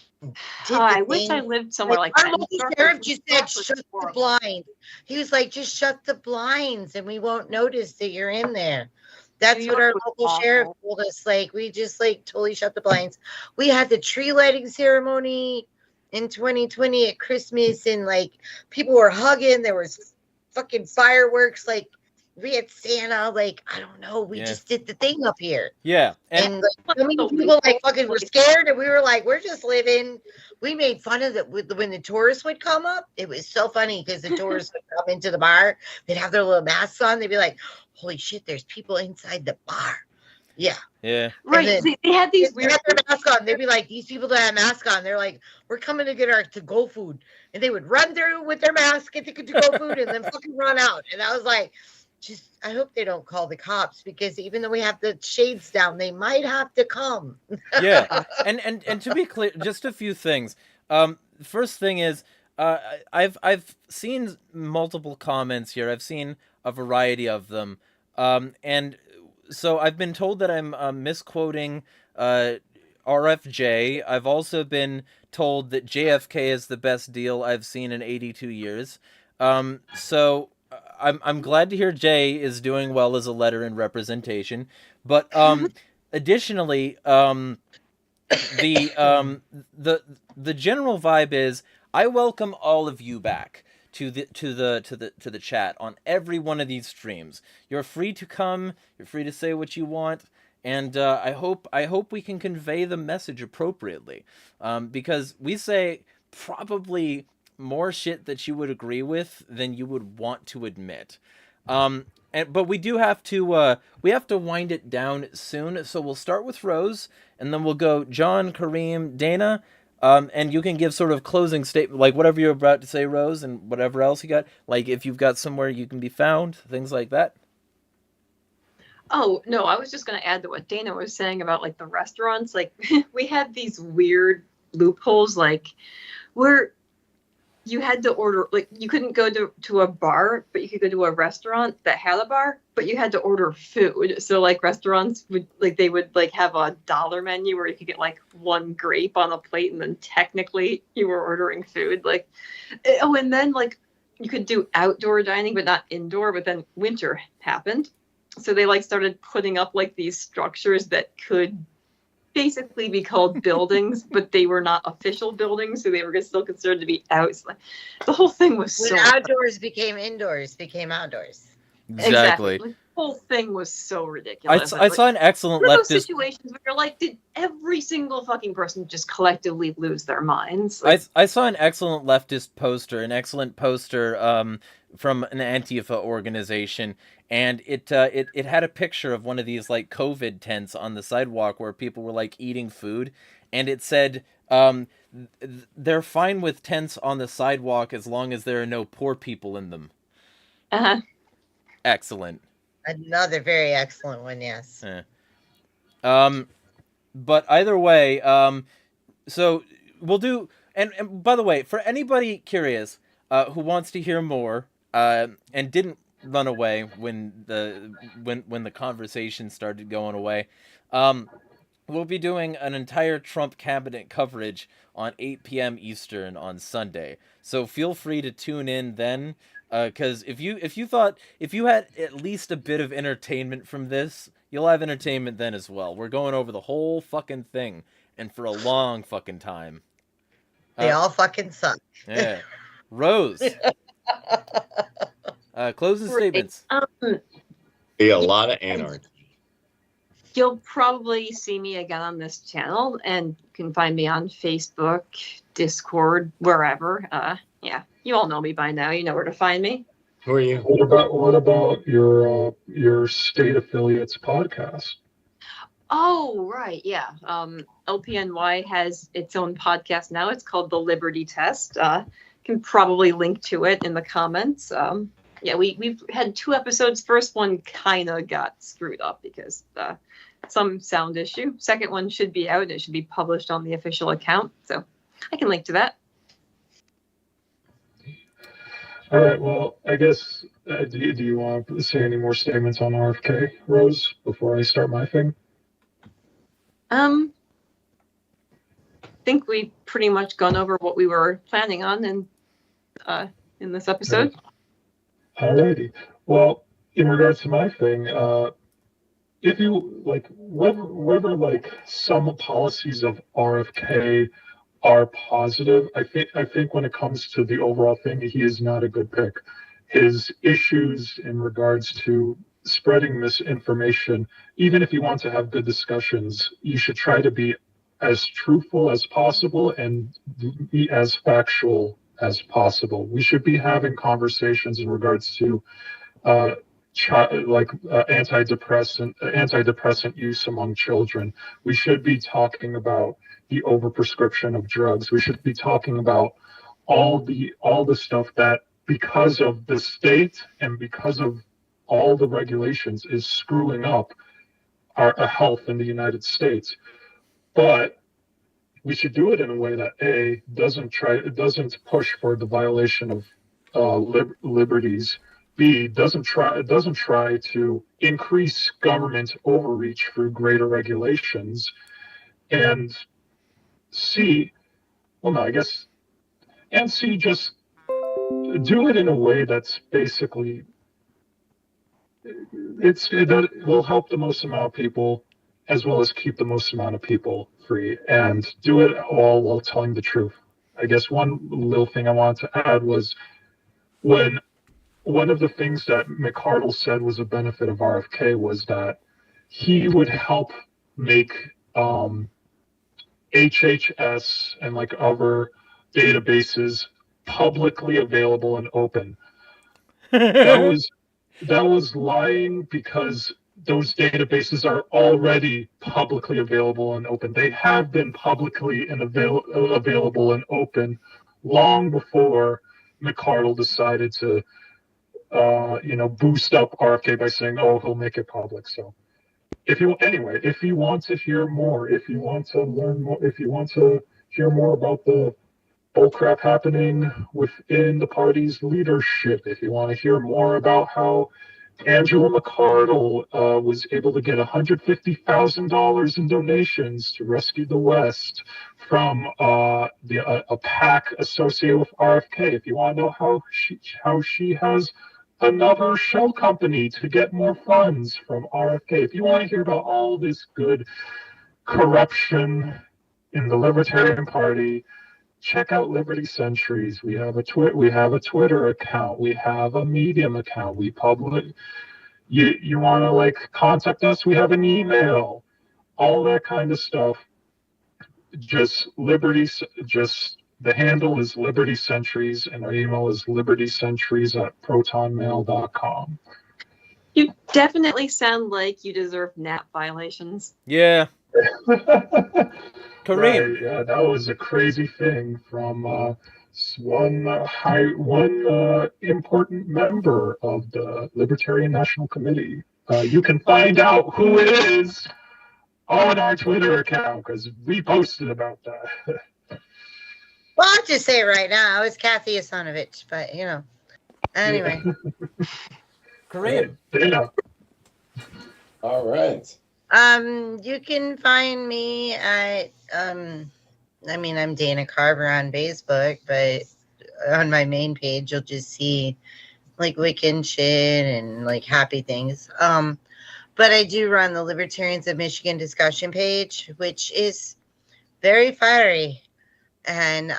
did I wish I lived somewhere like our that. local sheriff just said, shut the blinds. He was like, just shut the blinds and we won't notice that you're in there. That's what our local sheriff told us. Like, we just, like, totally shut the blinds. We had the tree lighting ceremony in 2020 at Christmas, and, like, people were hugging. There was fucking fireworks. Like, we had Santa. Like, I don't know. We just did the thing up here. Yeah. And like, so many people, like, fucking were scared, and we were like, we're just living. We made fun of it when the tourists would come up. It was so funny because the tourists would come into the bar. They'd have their little masks on. They'd be like, holy shit, there's people inside the bar. Yeah. Yeah. Right. They had these weird. They had their mask on. They'd be like, these people that have masks on, they're like, we're coming to get our to-go food. And they would run through with their mask, get the to-go food, and then fucking run out. And I was like, I hope they don't call the cops, because even though we have the shades down, they might have to come. Yeah. And to be clear, just a few things. First thing is, I've seen multiple comments here. I've seen a variety of them. And So I've been told that I'm misquoting RFJ. I've also been told that JFK is the best deal I've seen in 82 years. So I'm glad to hear Jay is doing well as a letter in representation. But additionally, the the general vibe is I welcome all of you back to the chat on every one of these streams. You're free to come. You're free to say what you want, and I hope we can convey the message appropriately, because we say probably more shit that you would agree with than you would want to admit. But we do have to wind it down soon. So we'll start with Rose, and then we'll go John, Kareem, Dana, and you can give sort of closing statement, like whatever you're about to say, Rose, and whatever else you got. Like if you've got somewhere you can be found, things like that. Oh, no, I was just going to add to what Dana was saying about like the restaurants. Like we had these weird loopholes, like where you had to order, like you couldn't go to a bar, but you could go to a restaurant that had a bar, but you had to order food. So like restaurants would they would have a dollar menu where you could get like one grape on a plate, and then technically you were ordering food. Like, oh, and then like you could do outdoor dining, but not indoor. But then winter happened. So they like started putting up like these structures that could basically be called buildings, but they were not official buildings, so they were still considered to be outside. The whole thing was when outdoors became indoors, became outdoors. Exactly. Like, the whole thing was so ridiculous. I saw an excellent leftist leftist situations where you're like, did every single fucking person just collectively lose their minds? Like, I saw an excellent leftist poster, from an Antifa organization, and it had a picture of one of these like COVID tents on the sidewalk where people were like eating food, and it said they're fine with tents on the sidewalk as long as there are no poor people in them. Excellent. Another very excellent one, yes. But either way, so we'll do. And by the way, for anybody curious who wants to hear more and didn't run away when the conversation started going away, we'll be doing an entire Trump cabinet coverage on 8 p.m. Eastern on Sunday. So feel free to tune in then, because if you had at least a bit of entertainment from this, you'll have entertainment then as well. We're going over the whole fucking thing, and for a long fucking time. They all fucking suck. Yeah. Rose. Closing statements. Be a lot of anarchy. You'll probably see me again on this channel, and you can find me on Facebook, Discord, wherever. Yeah, you all know me by now. You know where to find me. Who are you? What about your state affiliates podcast? Oh, right, yeah. LPNY has its own podcast now. It's called The Liberty Test. Can probably link to it in the comments. Yeah, we've had 2 episodes. First one kind of got screwed up because some sound issue. Second one should be out. It should be published on the official account. So I can link to that. All right. Well, I guess, do you want to say any more statements on RFK, Rose, before I start my thing? I think we pretty much gone over what we were planning on in this episode. Alrighty. Well, in regards to my thing, if you like whether like some policies of RFK are positive, I think when it comes to the overall thing, he is not a good pick. His issues in regards to spreading misinformation, even if you want to have good discussions, you should try to be as truthful as possible and be as factual as possible. We should be having conversations in regards to antidepressant use among children. We should be talking about the overprescription of drugs. We should be talking about all the stuff that, because of the state and because of all the regulations, is screwing up our health in the United States. But we should do it in a way that doesn't push for the violation of liberties, B doesn't try to increase government overreach through greater regulations, and C, well, no, I guess, and C, just do it in a way that's basically it will help the most amount of people as well as keep the most amount of people free, and do it all while telling the truth. I guess one little thing I wanted to add was when one of the things that McArdle said was a benefit of RFK was that he would help make HHS and like other databases publicly available and open. That was lying, because those databases are already publicly available and open. They have been publicly and available and open long before McArdle decided to boost up RFK by saying, "Oh, he'll make it public." So, if you want to hear more, if you want to learn more, if you want to hear more about the bullcrap happening within the party's leadership, if you want to hear more about how Angela McArdle was able to get $150,000 in donations to rescue the West from a PAC associated with RFK, if you want to know how she has another shell company to get more funds from RFK, if you want to hear about all this good corruption in the Libertarian Party, check out Liberty Centuries. We have a Twitter account. We have a Medium account. We publish. You want to like contact us? We have an email. All that kind of stuff. The handle is Liberty Centuries, and our email is libertycenturies@protonmail.com. You definitely sound like you deserve NAP violations. Yeah. Kareem. Right, yeah, that was a crazy thing from one important member of the Libertarian National Committee. You can find out who it is on our Twitter account, because we posted about that. Well, I'll just say it right now. It's Kathy Asanovich, but anyway. Kareem. Yeah. All right. You can find me at I'm Dana Carver on Facebook, but on my main page you'll just see like Wiccan shit and like happy things. But I do run the Libertarians of Michigan discussion page, which is very fiery. And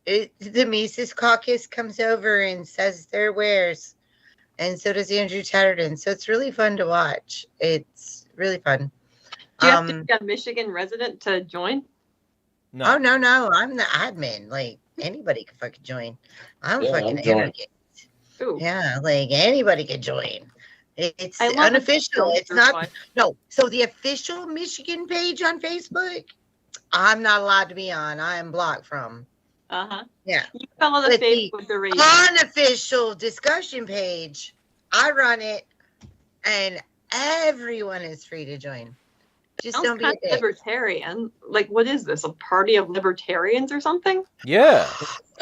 the Mises Caucus comes over and says their wares. And so does Andrew Tatterton. So it's really fun to watch. It's really fun. Do you have to be a Michigan resident to join? No. Oh, no. I'm the admin. Like, anybody can fucking join. I'm fucking arrogant. Ooh. Yeah, like, anybody can join. It's I love unofficial. the It's not. one. No. So the official Michigan page on Facebook, I'm not allowed to be on. I am blocked from. Uh-huh. Yeah. You follow the But the Facebook radio. unofficial discussion page, I run it, and everyone is free to join. Just Sounds don't be a kind of dick. libertarian. Like, what is this? A party of libertarians or something? Yeah.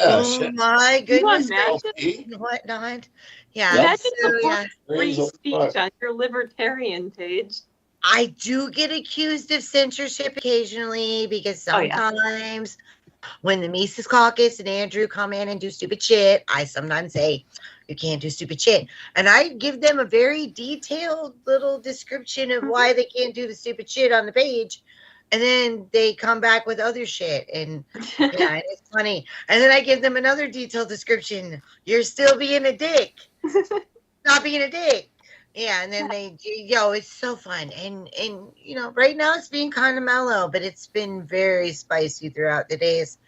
Oh, Oh shit. my goodness. imagine? And whatnot. Yeah. Imagine So, the yeah. free Crazy speech fuck. on your libertarian page. I do get accused of censorship occasionally because Oh, yeah. sometimes when the Mises Caucus and Andrew come in and do stupid shit, I sometimes say, you can't do stupid shit. And I give them a very detailed little description of why they can't do the stupid shit on the page. And then they come back with other shit. And yeah, it's funny. And then I give them another detailed description. You're still being a dick. Not being a dick. Yeah, and then it's so fun. And right now it's being kind of mellow, but it's been very spicy throughout the days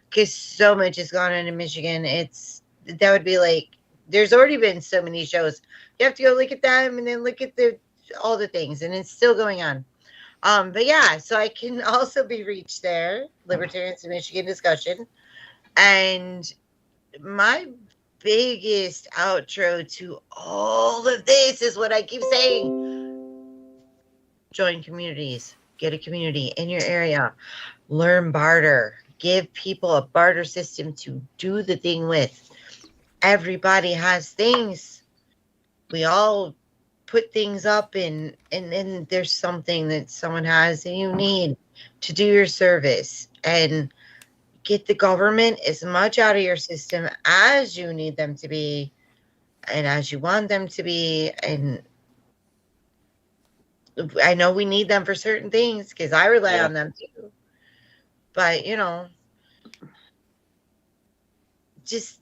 because so much has gone on in Michigan. That would be like, there's already been so many shows. You have to go look at them and then look at all the things, and it's still going on. But yeah, so I can also be reached there, Libertarians of Michigan discussion. And my biggest outro to all of this is what I keep saying. Join communities. Get a community in your area. Learn barter. Give people a barter system to do the thing with. everybody has things. We all put things up, and then there's something that someone has and you need to do your service, and get the government as much out of your system as you need them to be and as you want them to be. And I know we need them for certain things because I rely on them too. But, just,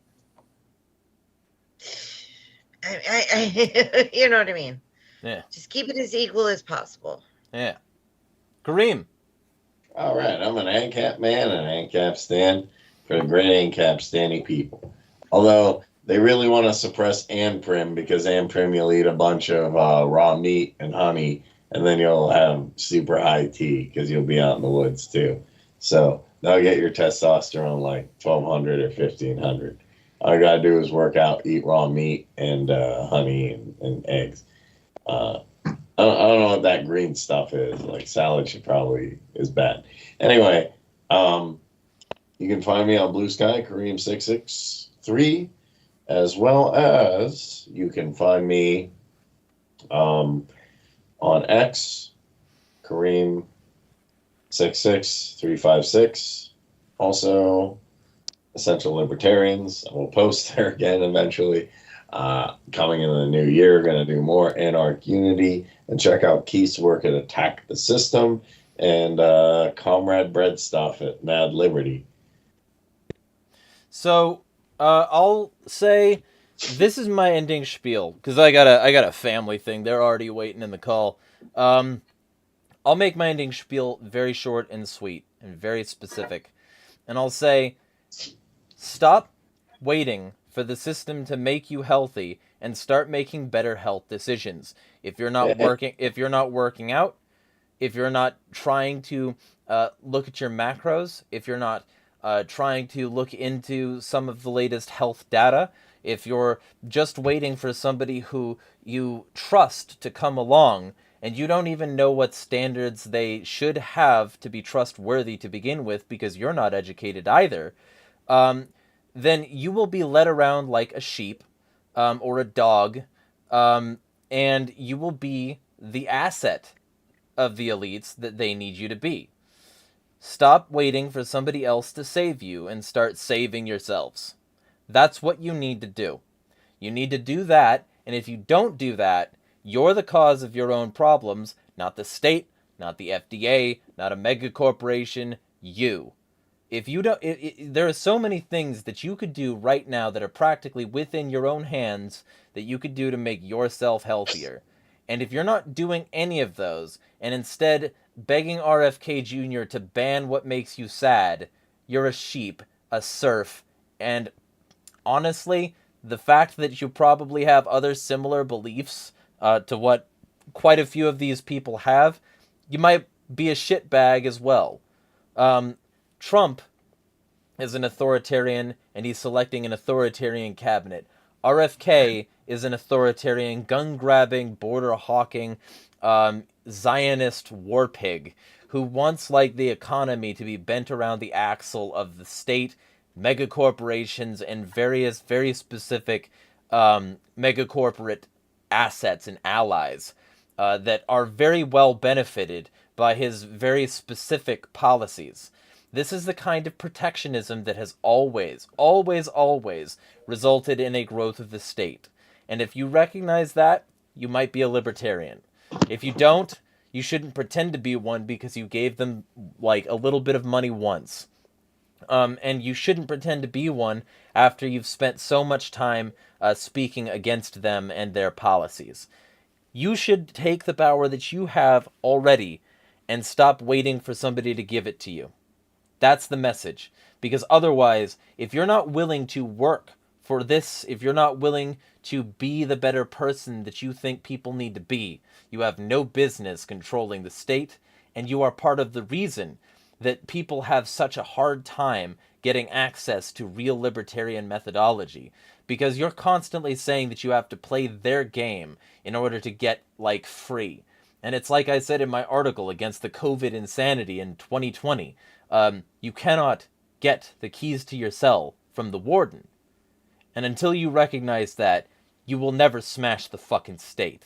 you know what I mean? Yeah. Just keep it as equal as possible. Yeah. Kareem. All right, I'm an ANCAP man and an ANCAP stand for the great ANCAP standing people. Although they really want to suppress ANPRIM because ANPRIM you'll eat a bunch of raw meat and honey, and then you'll have super high T because you'll be out in the woods too. So that'll get your testosterone like 1,200 or 1,500. All you gotta do is work out, eat raw meat and honey and eggs. I don't know what that green stuff is. Like salad should probably is bad. Anyway, you can find me on Blue Sky, Kareem663, as well as you can find me on X, Kareem66356. Also, Essential Libertarians. I will post there again eventually. Coming in the new year, going to do more Anarch Unity, and check out Keith's work at Attack the System and Comrade Bread stuff at Mad Liberty. So I'll say this is my ending spiel because I got a family thing. They're already waiting in the call. I'll make my ending spiel very short and sweet and very specific, and I'll say, stop waiting for the system to make you healthy and start making better health decisions. If you're not working out, if you're not trying to look at your macros, if you're not trying to look into some of the latest health data, if you're just waiting for somebody who you trust to come along and you don't even know what standards they should have to be trustworthy to begin with because you're not educated either, then you will be led around like a sheep or a dog, and you will be the asset of the elites that they need you to be. Stop waiting for somebody else to save you and start saving yourselves. That's what you need to do. You need to do that, and if you don't do that, you're the cause of your own problems, not the state, not the FDA, not a mega corporation, you. If you don't, there are so many things that you could do right now that are practically within your own hands that you could do to make yourself healthier. And if you're not doing any of those, and instead begging RFK Jr. to ban what makes you sad, you're a sheep, a serf, and honestly, the fact that you probably have other similar beliefs to what quite a few of these people have, you might be a shitbag as well. Trump is an authoritarian, and he's selecting an authoritarian cabinet. RFK is an authoritarian, gun-grabbing, border-hawking, Zionist war pig who wants, like, the economy to be bent around the axle of the state, megacorporations, and various very specific megacorporate assets and allies that are very well benefited by his very specific policies. This is the kind of protectionism that has always, always, always resulted in a growth of the state. And if you recognize that, you might be a libertarian. If you don't, you shouldn't pretend to be one because you gave them, like, a little bit of money once. And you shouldn't pretend to be one after you've spent so much time speaking against them and their policies. You should take the power that you have already and stop waiting for somebody to give it to you. That's the message. Because otherwise, if you're not willing to work for this, if you're not willing to be the better person that you think people need to be, you have no business controlling the state, and you are part of the reason that people have such a hard time getting access to real libertarian methodology. Because you're constantly saying that you have to play their game in order to get, like, free. And it's like I said in my article against the COVID insanity in 2020. You cannot get the keys to your cell from the warden. And until you recognize that, you will never smash the fucking state.